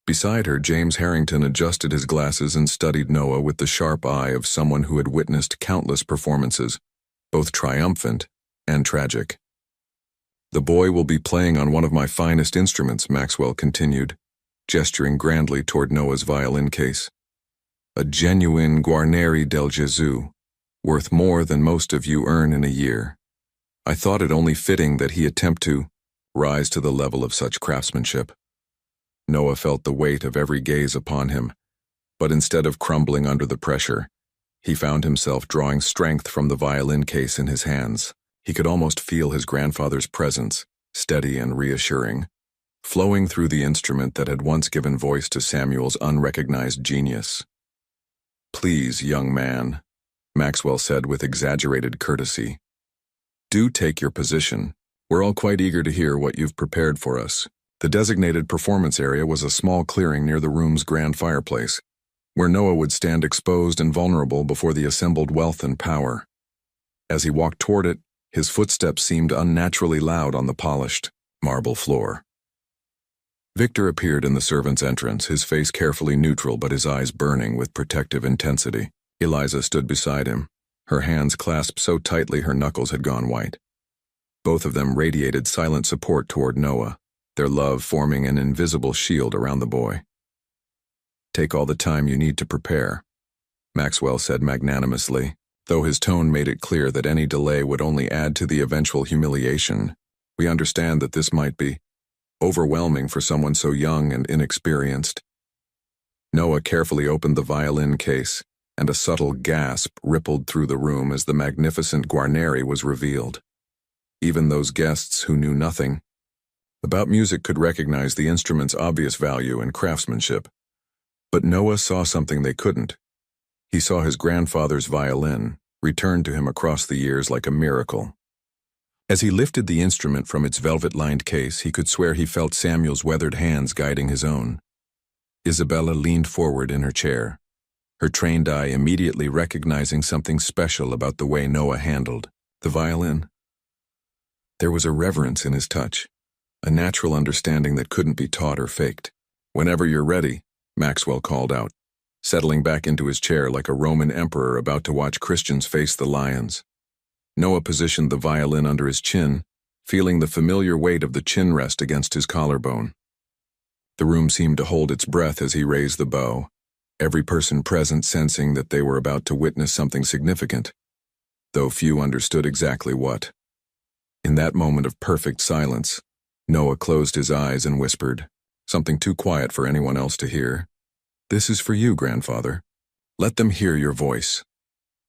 Speaker 1: Beside her, James Harrington adjusted his glasses and studied Noah with the sharp eye of someone who had witnessed countless performances, both triumphant and tragic. The boy will be playing on one of my finest instruments, Maxwell continued, gesturing grandly toward Noah's violin case. A genuine Guarneri del Gesù, worth more than most of you earn in a year. I thought it only fitting that he attempt to rise to the level of such craftsmanship. Noah felt the weight of every gaze upon him, but instead of crumbling under the pressure, he found himself drawing strength from the violin case in his hands. He could almost feel his grandfather's presence, steady and reassuring, flowing through the instrument that had once given voice to Samuel's unrecognized genius. "Please, young man," Maxwell said with exaggerated courtesy. "Do take your position. We're all quite eager to hear what you've prepared for us." The designated performance area was a small clearing near the room's grand fireplace, where Noah would stand exposed and vulnerable before the assembled wealth and power. As he walked toward it, his footsteps seemed unnaturally loud on the polished marble floor. Victor appeared in the servant's entrance, his face carefully neutral but his eyes burning with protective intensity. Eliza stood beside him, her hands clasped so tightly her knuckles had gone white. Both of them radiated silent support toward Noah, their love forming an invisible shield around the boy. "Take all the time you need to prepare," Maxwell said magnanimously, though his tone made it clear that any delay would only add to the eventual humiliation. "We understand that this might be overwhelming for someone so young and inexperienced." Noah carefully opened the violin case, and a subtle gasp rippled through the room as the magnificent Guarneri was revealed. Even those guests who knew nothing about music could recognize the instrument's obvious value and craftsmanship. But Noah saw something they couldn't. He saw his grandfather's violin, returned to him across the years like a miracle. As he lifted the instrument from its velvet-lined case, he could swear he felt Samuel's weathered hands guiding his own. Isabella leaned forward in her chair, her trained eye immediately recognizing something special about the way Noah handled the violin. There was a reverence in his touch, a natural understanding that couldn't be taught or faked. "Whenever you're ready," Maxwell called out, settling back into his chair like a Roman emperor about to watch Christians face the lions. Noah positioned the violin under his chin, feeling the familiar weight of the chin rest against his collarbone. The room seemed to hold its breath as he raised the bow, every person present sensing that they were about to witness something significant, though few understood exactly what. In that moment of perfect silence, Noah closed his eyes and whispered, something too quiet for anyone else to hear, "This is for you, grandfather. Let them hear your voice."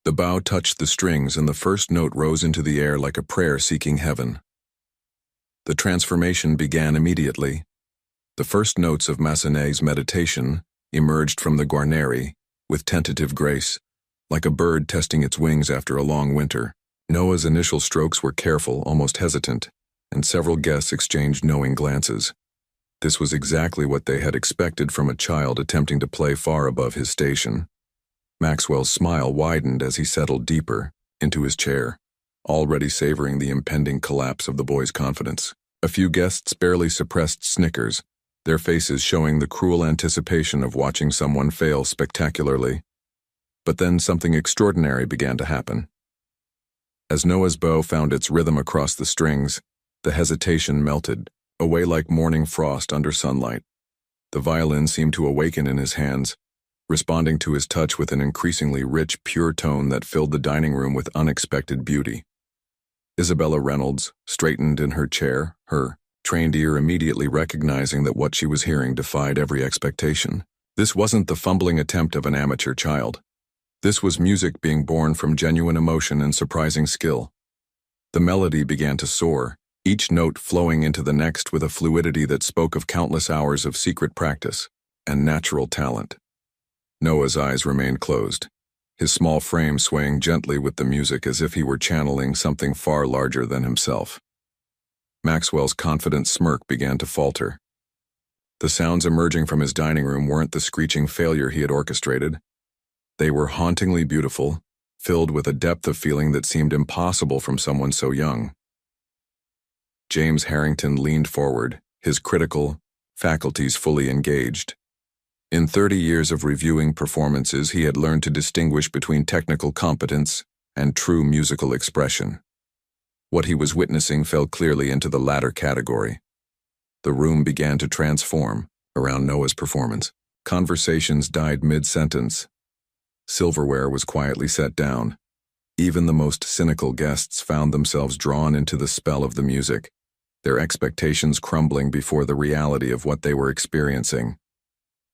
Speaker 1: The bow touched the strings and the first note rose into the air like a prayer seeking heaven. The transformation began immediately. The first notes of Massenet's meditation emerged from the Guarneri with tentative grace, like a bird testing its wings after a long winter. Noah's initial strokes were careful, almost hesitant, and several guests exchanged knowing glances. This was exactly what they had expected from a child attempting to play far above his station. Maxwell's smile widened as he settled deeper into his chair, already savoring the impending collapse of the boy's confidence. A few guests barely suppressed snickers, their faces showing the cruel anticipation of watching someone fail spectacularly. But then something extraordinary began to happen. As Noah's bow found its rhythm across the strings, the hesitation melted, away like morning frost under sunlight. The violin seemed to awaken in his hands, responding to his touch with an increasingly rich, pure tone that filled the dining room with unexpected beauty. Isabella Reynolds straightened in her chair, her trained ear immediately recognizing that what she was hearing defied every expectation. This wasn't the fumbling attempt of an amateur child. This was music being born from genuine emotion and surprising skill. The melody began to soar, each note flowing into the next with a fluidity that spoke of countless hours of secret practice and natural talent. Noah's eyes remained closed, his small frame swaying gently with the music as if he were channeling something far larger than himself. Maxwell's confident smirk began to falter. The sounds emerging from his dining room weren't the screeching failure he had orchestrated. They were hauntingly beautiful, filled with a depth of feeling that seemed impossible from someone so young. James Harrington leaned forward, his critical faculties fully engaged. In 30 years of reviewing performances, he had learned to distinguish between technical competence and true musical expression. What he was witnessing fell clearly into the latter category. The room began to transform around Noah's performance. Conversations died mid-sentence. Silverware was quietly set down. Even the most cynical guests found themselves drawn into the spell of the music, their expectations crumbling before the reality of what they were experiencing.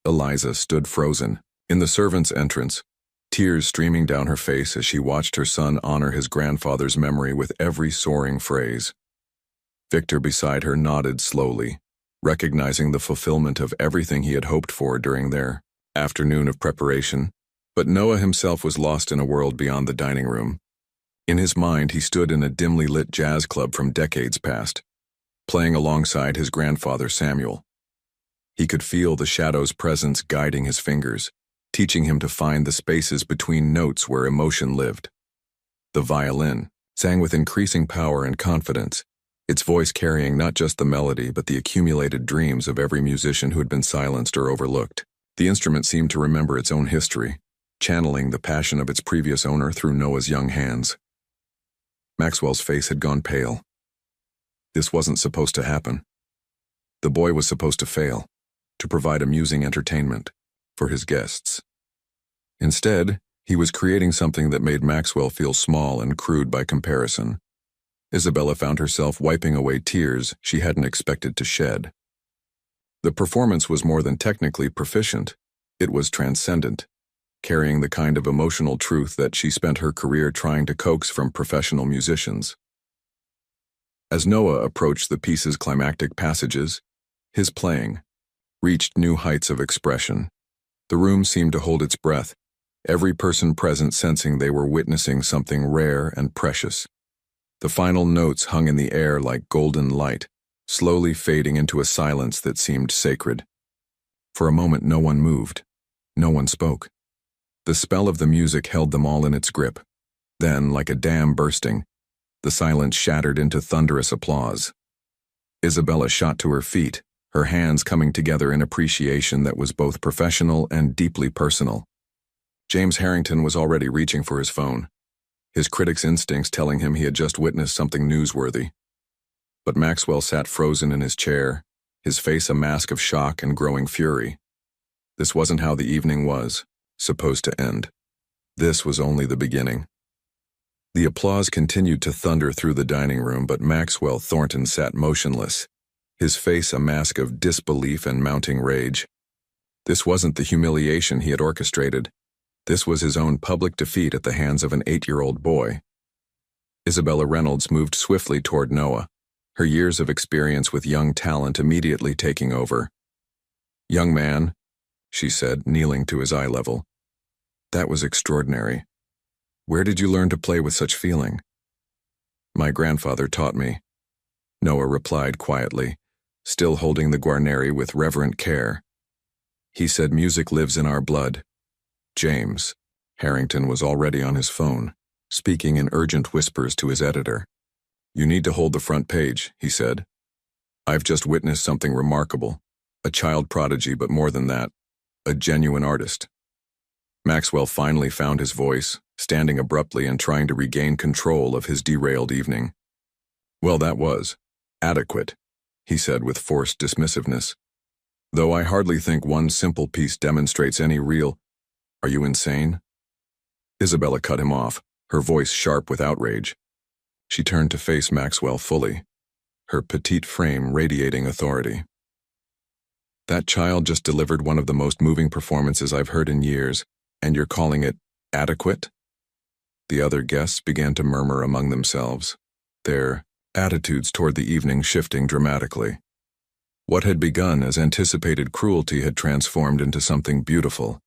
Speaker 1: Eliza stood frozen, in the servants' entrance, tears streaming down her face as she watched her son honor his grandfather's memory with every soaring phrase. Victor beside her nodded slowly, recognizing the fulfillment of everything he had hoped for during their afternoon of preparation, but Noah himself was lost in a world beyond the dining room. In his mind, he stood in a dimly lit jazz club from decades past, playing alongside his grandfather Samuel. He could feel the shadow's presence guiding his fingers, teaching him to find the spaces between notes where emotion lived. The violin sang with increasing power and confidence, its voice carrying not just the melody but the accumulated dreams of every musician who had been silenced or overlooked. The instrument seemed to remember its own history, channeling the passion of its previous owner through Noah's young hands. Maxwell's face had gone pale. This wasn't supposed to happen. The boy was supposed to fail, to provide amusing entertainment for his guests. Instead, he was creating something that made Maxwell feel small and crude by comparison. Isabella found herself wiping away tears she hadn't expected to shed. The performance was more than technically proficient. It was transcendent, carrying the kind of emotional truth that she spent her career trying to coax from professional musicians. As Noah approached the piece's climactic passages, his playing reached new heights of expression. The room seemed to hold its breath, every person present sensing they were witnessing something rare and precious. The final notes hung in the air like golden light, slowly fading into a silence that seemed sacred. For a moment, no one moved. No one spoke. The spell of the music held them all in its grip. Then, like a dam bursting, the silence shattered into thunderous applause. Isabella shot to her feet, her hands coming together in appreciation that was both professional and deeply personal. James Harrington was already reaching for his phone, his critic's instincts telling him he had just witnessed something newsworthy. But Maxwell sat frozen in his chair, his face a mask of shock and growing fury. This wasn't how the evening was supposed to end. This was only the beginning. The applause continued to thunder through the dining room, but Maxwell Thornton sat motionless, his face a mask of disbelief and mounting rage. This wasn't the humiliation he had orchestrated. This was his own public defeat at the hands of an 8-year-old boy. Isabella Reynolds moved swiftly toward Noah, her years of experience with young talent immediately taking over. "Young man," she said, kneeling to his eye level, "that was extraordinary. Where did you learn to play with such feeling?" "My grandfather taught me," Noah replied quietly, still holding the guarneri with reverent care. "He said music lives in our blood." James Harrington was already on his phone, speaking in urgent whispers to his editor. "You need to hold the front page," he said. "I've just witnessed something remarkable. A child prodigy, but more than that, a genuine artist." Maxwell finally found his voice, standing abruptly and trying to regain control of his derailed evening. "Well, that was adequate," he said with forced dismissiveness. "Though I hardly think one simple piece demonstrates any real—" "Are you insane?" Isabella cut him off, her voice sharp with outrage. She turned to face Maxwell fully, her petite frame radiating authority. "That child just delivered one of the most moving performances I've heard in years, and you're calling it adequate?" The other guests began to murmur among themselves, their attitudes toward the evening shifting dramatically. What had begun as anticipated cruelty had transformed into something beautiful,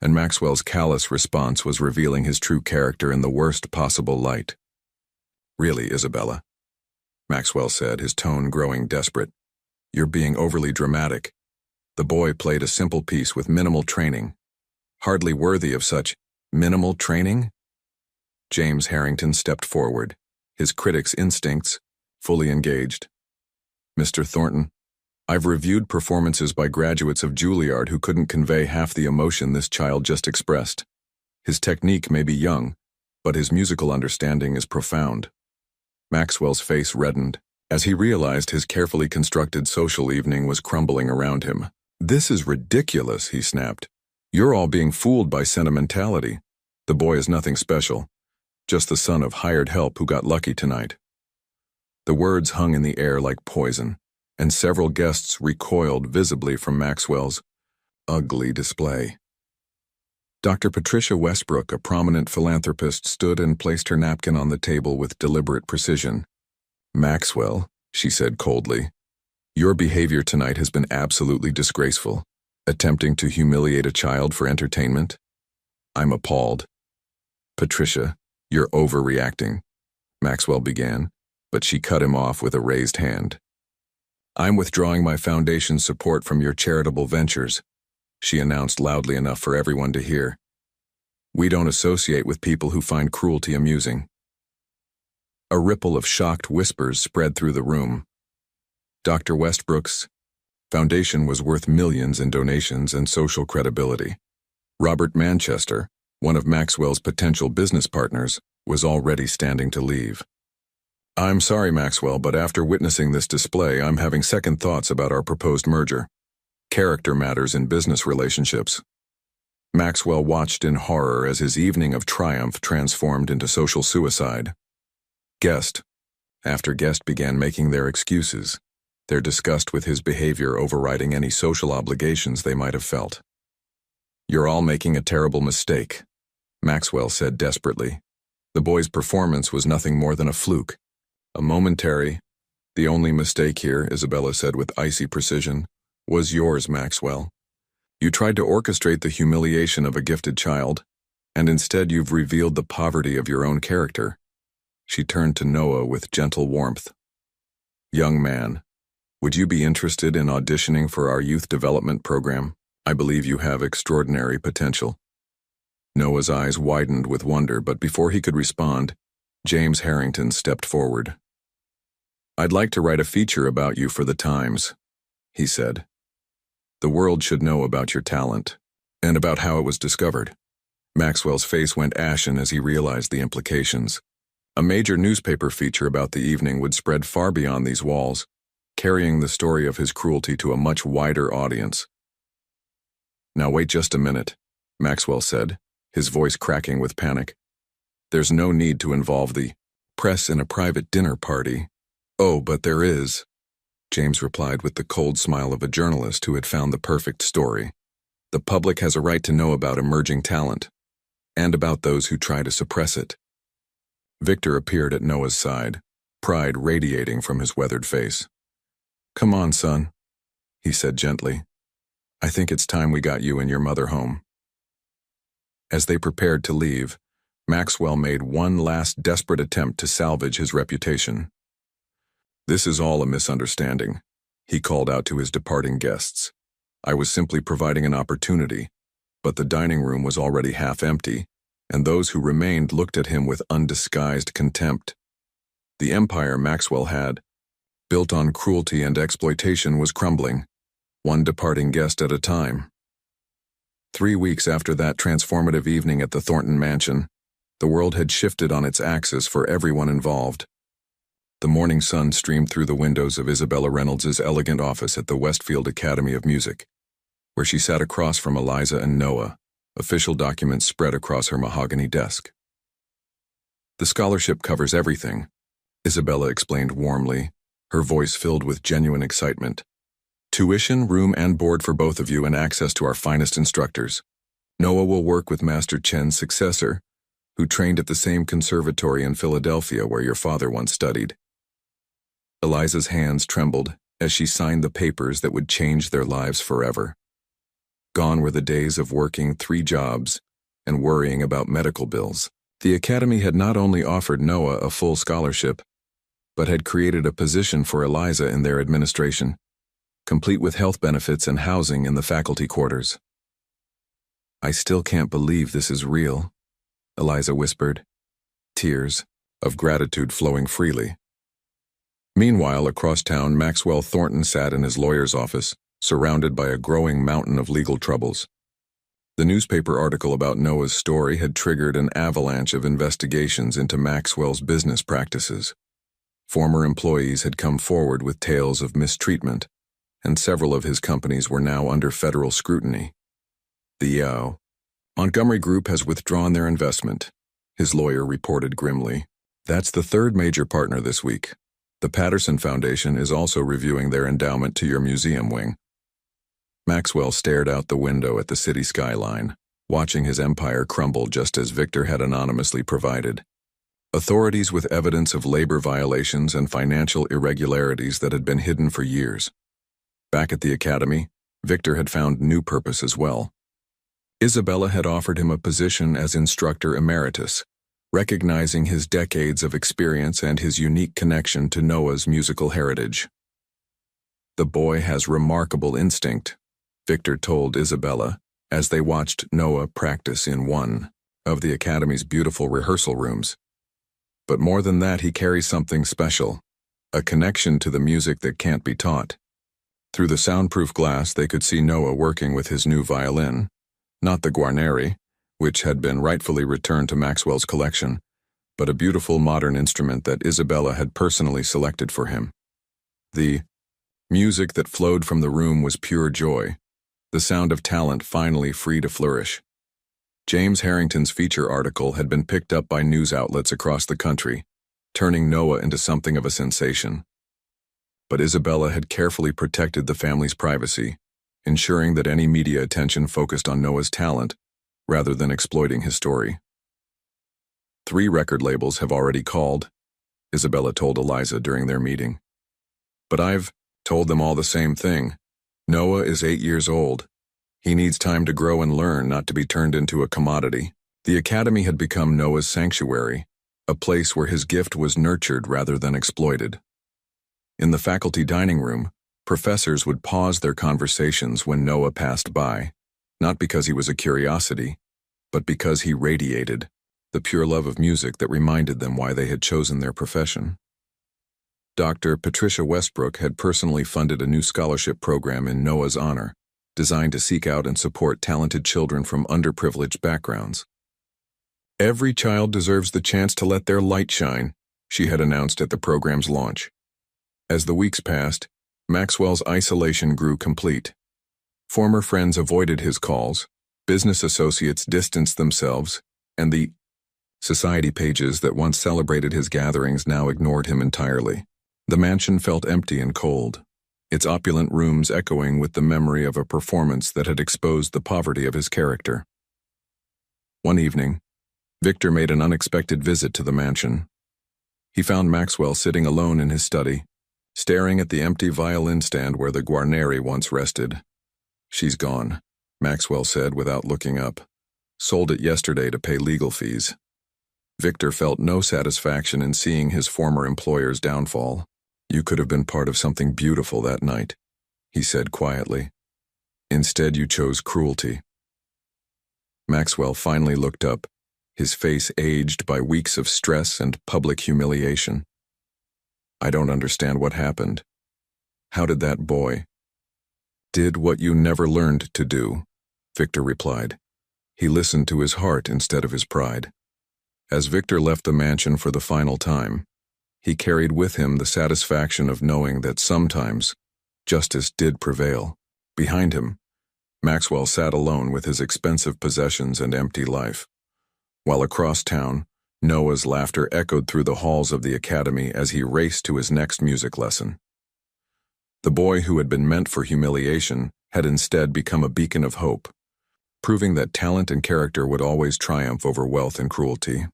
Speaker 1: and Maxwell's callous response was revealing his true character in the worst possible light. "Really, Isabella," Maxwell said, his tone growing desperate, "you're being overly dramatic. The boy played a simple piece with minimal training. Hardly worthy of such minimal training?" James Harrington stepped forward, his critic's instincts fully engaged. "Mr. Thornton, I've reviewed performances by graduates of Juilliard who couldn't convey half the emotion this child just expressed. His technique may be young, but his musical understanding is profound." Maxwell's face reddened, as he realized his carefully constructed social evening was crumbling around him. "This is ridiculous," he snapped. "You're all being fooled by sentimentality. The boy is nothing special, just the son of hired help who got lucky tonight." The words hung in the air like poison, and several guests recoiled visibly from Maxwell's ugly display. Dr. Patricia Westbrook, a prominent philanthropist, stood and placed her napkin on the table with deliberate precision. "Maxwell," she said coldly, "your behavior tonight has been absolutely disgraceful. Attempting to humiliate a child for entertainment? I'm appalled." "Patricia, you're overreacting," Maxwell began, but she cut him off with a raised hand. "I'm withdrawing my foundation's support from your charitable ventures," she announced loudly enough for everyone to hear. "We don't associate with people who find cruelty amusing." A ripple of shocked whispers spread through the room. Dr. Westbrook's foundation was worth millions in donations and social credibility. Robert Manchester, one of Maxwell's potential business partners, was already standing to leave. "I'm sorry, Maxwell, but after witnessing this display, I'm having second thoughts about our proposed merger. Character matters in business relationships." Maxwell watched in horror as his evening of triumph transformed into social suicide. Guest after guest began making their excuses, their disgust with his behavior overriding any social obligations they might have felt. "You're all making a terrible mistake," Maxwell said desperately. "The boy's performance was nothing more than a fluke. A momentary. The only mistake here," Isabella said with icy precision, "was yours, Maxwell. You tried to orchestrate the humiliation of a gifted child, and instead you've revealed the poverty of your own character." She turned to Noah with gentle warmth. "Young man, would you be interested in auditioning for our youth development program? I believe you have extraordinary potential." Noah's eyes widened with wonder, but before he could respond, James Harrington stepped forward. "I'd like to write a feature about you for the Times," he said. "The world should know about your talent, and about how it was discovered." Maxwell's face went ashen as he realized the implications. A major newspaper feature about the evening would spread far beyond these walls, carrying the story of his cruelty to a much wider audience. "Now wait just a minute," Maxwell said, his voice cracking with panic. "There's no need to involve the press in a private dinner party." "Oh, but there is," James replied with the cold smile of a journalist who had found the perfect story. "The public has a right to know about emerging talent, and about those who try to suppress it." Victor appeared at Noah's side, pride radiating from his weathered face. "Come on, son," he said gently. "I think it's time we got you and your mother home." As they prepared to leave, Maxwell made one last desperate attempt to salvage his reputation. "This is all a misunderstanding," he called out to his departing guests. "I was simply providing an opportunity, but the dining room was already half empty, and those who remained looked at him with undisguised contempt. The empire Maxwell had, built on cruelty and exploitation, was crumbling, one departing guest at a time. 3 weeks after that transformative evening at the Thornton mansion, the world had shifted on its axis for everyone involved. The morning sun streamed through the windows of Isabella Reynolds's elegant office at the Westfield Academy of Music, where she sat across from Eliza and Noah, official documents spread across her mahogany desk. "The scholarship covers everything," Isabella explained warmly, her voice filled with genuine excitement. "Tuition, room, and board for both of you, and access to our finest instructors. Noah will work with Master Chen's successor, who trained at the same conservatory in Philadelphia where your father once studied." Eliza's hands trembled as she signed the papers that would change their lives forever. Gone were the days of working 3 jobs and worrying about medical bills. The academy had not only offered Noah a full scholarship, but had created a position for Eliza in their administration, complete with health benefits and housing in the faculty quarters. "I still can't believe this is real," Eliza whispered, tears of gratitude flowing freely. Meanwhile, across town, Maxwell Thornton sat in his lawyer's office, surrounded by a growing mountain of legal troubles. The newspaper article about Noah's story had triggered an avalanche of investigations into Maxwell's business practices. Former employees had come forward with tales of mistreatment, and several of his companies were now under federal scrutiny. "The Montgomery Group has withdrawn their investment," his lawyer reported grimly. "That's the 3rd major partner this week. The Patterson Foundation is also reviewing their endowment to your museum wing. Maxwell stared out the window at the city skyline, watching his empire crumble just as Victor had anonymously provided. Authorities with evidence of labor violations and financial irregularities that had been hidden for years. Back at the academy, Victor had found new purpose as well. Isabella had offered him a position as instructor emeritus, recognizing his decades of experience and his unique connection to Noah's musical heritage. "The boy has remarkable instinct," Victor told Isabella as they watched Noah practice in one of the academy's beautiful rehearsal rooms. "But more than that, he carries something special, a connection to the music that can't be taught." Through the soundproof glass, they could see Noah working with his new violin, not the Guarneri, which had been rightfully returned to Maxwell's collection, but a beautiful modern instrument that Isabella had personally selected for him. The music that flowed from the room was pure joy, the sound of talent finally free to flourish. James Harrington's feature article had been picked up by news outlets across the country, turning Noah into something of a sensation. But Isabella had carefully protected the family's privacy, ensuring that any media attention focused on Noah's talent rather than exploiting his story. 3 record labels have already called, Isabella told Eliza during their meeting. "But I've told them all the same thing. Noah is 8 years old. He needs time to grow and learn, not to be turned into a commodity." The academy had become Noah's sanctuary, a place where his gift was nurtured rather than exploited. In the faculty dining room, professors would pause their conversations when Noah passed by, not because he was a curiosity, but because he radiated the pure love of music that reminded them why they had chosen their profession. Dr. Patricia Westbrook had personally funded a new scholarship program in Noah's honor, designed to seek out and support talented children from underprivileged backgrounds. "Every child deserves the chance to let their light shine," she had announced at the program's launch. As the weeks passed, Maxwell's isolation grew complete. Former friends avoided his calls, business associates distanced themselves, and the society pages that once celebrated his gatherings now ignored him entirely. The mansion felt empty and cold, its opulent rooms echoing with the memory of a performance that had exposed the poverty of his character. One evening, Victor made an unexpected visit to the mansion. He found Maxwell sitting alone in his study, staring at the empty violin stand where the Guarneri once rested. "She's gone," Maxwell said without looking up. "Sold it yesterday to pay legal fees." Victor felt no satisfaction in seeing his former employer's downfall. "You could have been part of something beautiful that night," he said quietly. "Instead, you chose cruelty." Maxwell finally looked up, his face aged by weeks of stress and public humiliation. "I don't understand what happened. How did that boy?" "Did what you never learned to do," Victor replied. He listened to his heart instead of his pride. As Victor left the mansion for the final time, he carried with him the satisfaction of knowing that sometimes justice did prevail. Behind him, Maxwell sat alone with his expensive possessions and empty life, while across town, Noah's laughter echoed through the halls of the academy as he raced to his next music lesson. The boy who had been meant for humiliation had instead become a beacon of hope, proving that talent and character would always triumph over wealth and cruelty.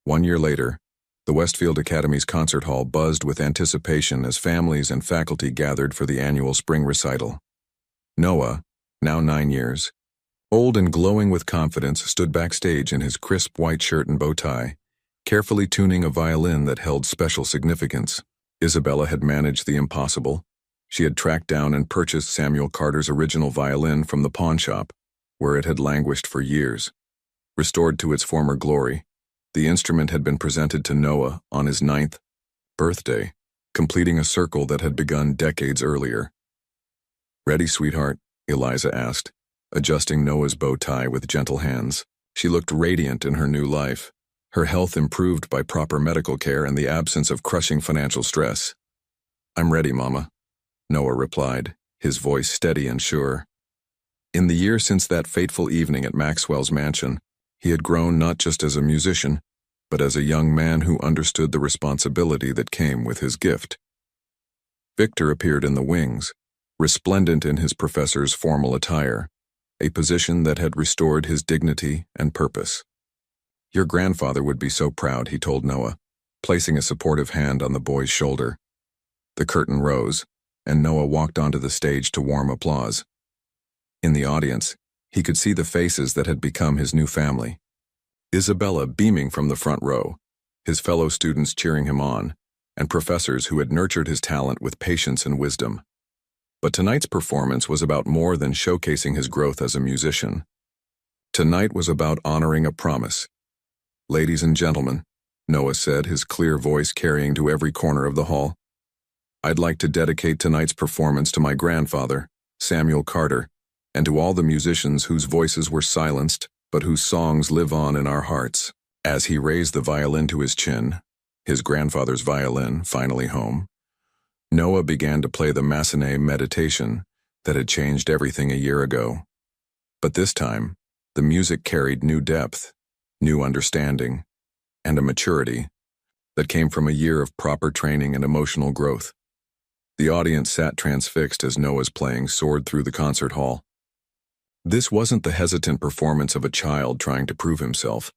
Speaker 1: 1 year later, the Westfield Academy's concert hall buzzed with anticipation as families and faculty gathered for the annual spring recital. Noah, now 9 years, old and glowing with confidence, stood backstage in his crisp white shirt and bow tie, carefully tuning a violin that held special significance. Isabella had managed the impossible. She had tracked down and purchased Samuel Carter's original violin from the pawn shop, where it had languished for years. Restored to its former glory, the instrument had been presented to Noah on his 9th birthday, completing a circle that had begun decades earlier. "Ready, sweetheart?" Eliza asked, adjusting Noah's bow tie with gentle hands. She looked radiant in her new life, her health improved by proper medical care and the absence of crushing financial stress. "I'm ready, Mama," Noah replied, his voice steady and sure. In the year since that fateful evening at Maxwell's mansion, he had grown not just as a musician, but as a young man who understood the responsibility that came with his gift. Victor appeared in the wings, resplendent in his professor's formal attire, a position that had restored his dignity and purpose. "Your grandfather would be so proud," he told Noah, placing a supportive hand on the boy's shoulder. The curtain rose, and Noah walked onto the stage to warm applause. In the audience, he could see the faces that had become his new family. Isabella beaming from the front row, his fellow students cheering him on, and professors who had nurtured his talent with patience and wisdom. But tonight's performance was about more than showcasing his growth as a musician. Tonight was about honoring a promise. "Ladies and gentlemen," Noah said, his clear voice carrying to every corner of the hall, "I'd like to dedicate tonight's performance to my grandfather, Samuel Carter, and to all the musicians whose voices were silenced, but whose songs live on in our hearts." As he raised the violin to his chin, his grandfather's violin finally home, Noah began to play the Massenet meditation that had changed everything a year ago. But this time, the music carried new depth, new understanding, and a maturity that came from a year of proper training and emotional growth. The audience sat transfixed as Noah's playing soared through the concert hall. This wasn't the hesitant performance of a child trying to prove himself.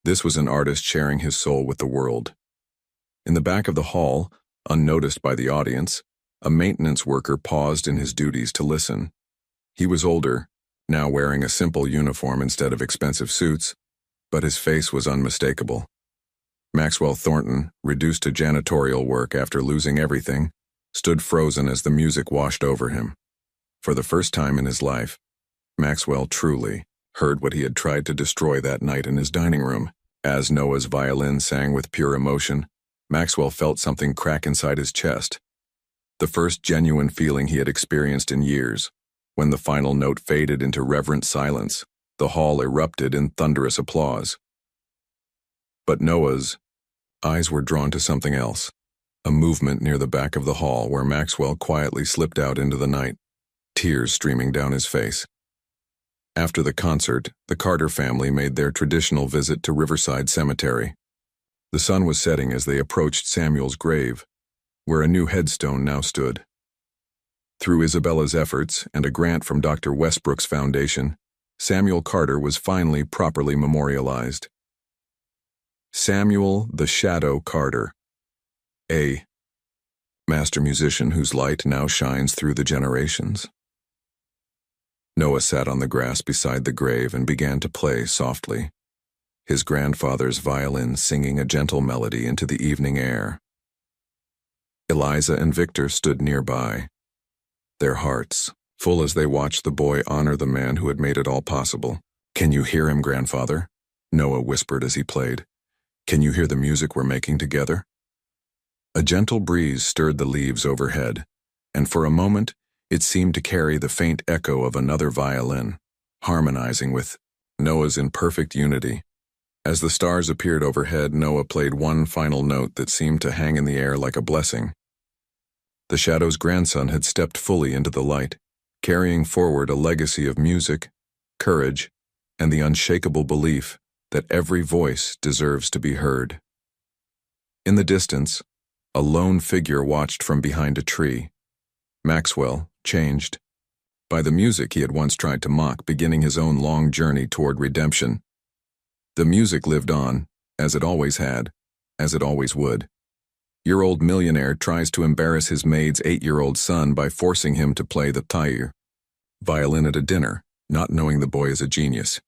Speaker 1: This was an artist sharing his soul with the world. In the back of the hall, unnoticed by the audience, a maintenance worker paused in his duties to listen. He was older, now wearing a simple uniform instead of expensive suits, but his face was unmistakable. Maxwell Thornton, reduced to janitorial work after losing everything, stood frozen as the music washed over him. For the first time in his life, Maxwell truly heard what he had tried to destroy that night in his dining room. As Noah's violin sang with pure emotion, Maxwell felt something crack inside his chest. The first genuine feeling he had experienced in years. When the final note faded into reverent silence, the hall erupted in thunderous applause. But Noah's eyes were drawn to something else, a movement near the back of the hall where Maxwell quietly slipped out into the night, tears streaming down his face. After the concert, the Carter family made their traditional visit to Riverside Cemetery. The sun was setting as they approached Samuel's grave, where a new headstone now stood. Through Isabella's efforts and a grant from Dr. Westbrook's foundation, Samuel Carter was finally properly memorialized. Samuel the Shadow Carter, a master musician whose light now shines through the generations. Noah sat on the grass beside the grave and began to play softly, his grandfather's violin singing a gentle melody into the evening air. Eliza and Victor stood nearby, their hearts full as they watched the boy honor the man who had made it all possible. "Can you hear him, grandfather?" Noah whispered as he played. "Can you hear the music we're making together?" A gentle breeze stirred the leaves overhead, and for a moment it seemed to carry the faint echo of another violin, harmonizing with Noah's in perfect unity. As the stars appeared overhead, Noah played one final note that seemed to hang in the air like a blessing. The Shadow's grandson had stepped fully into the light, carrying forward a legacy of music, courage, and the unshakable belief that every voice deserves to be heard. In the distance, a lone figure watched from behind a tree. Maxwell, changed by the music he had once tried to mock, beginning his own long journey toward redemption. The music lived on, as it always had, as it always would. Your old millionaire tries to embarrass his maid's 8-year-old son by forcing him to play the taille violin at a dinner, not knowing the boy is a genius.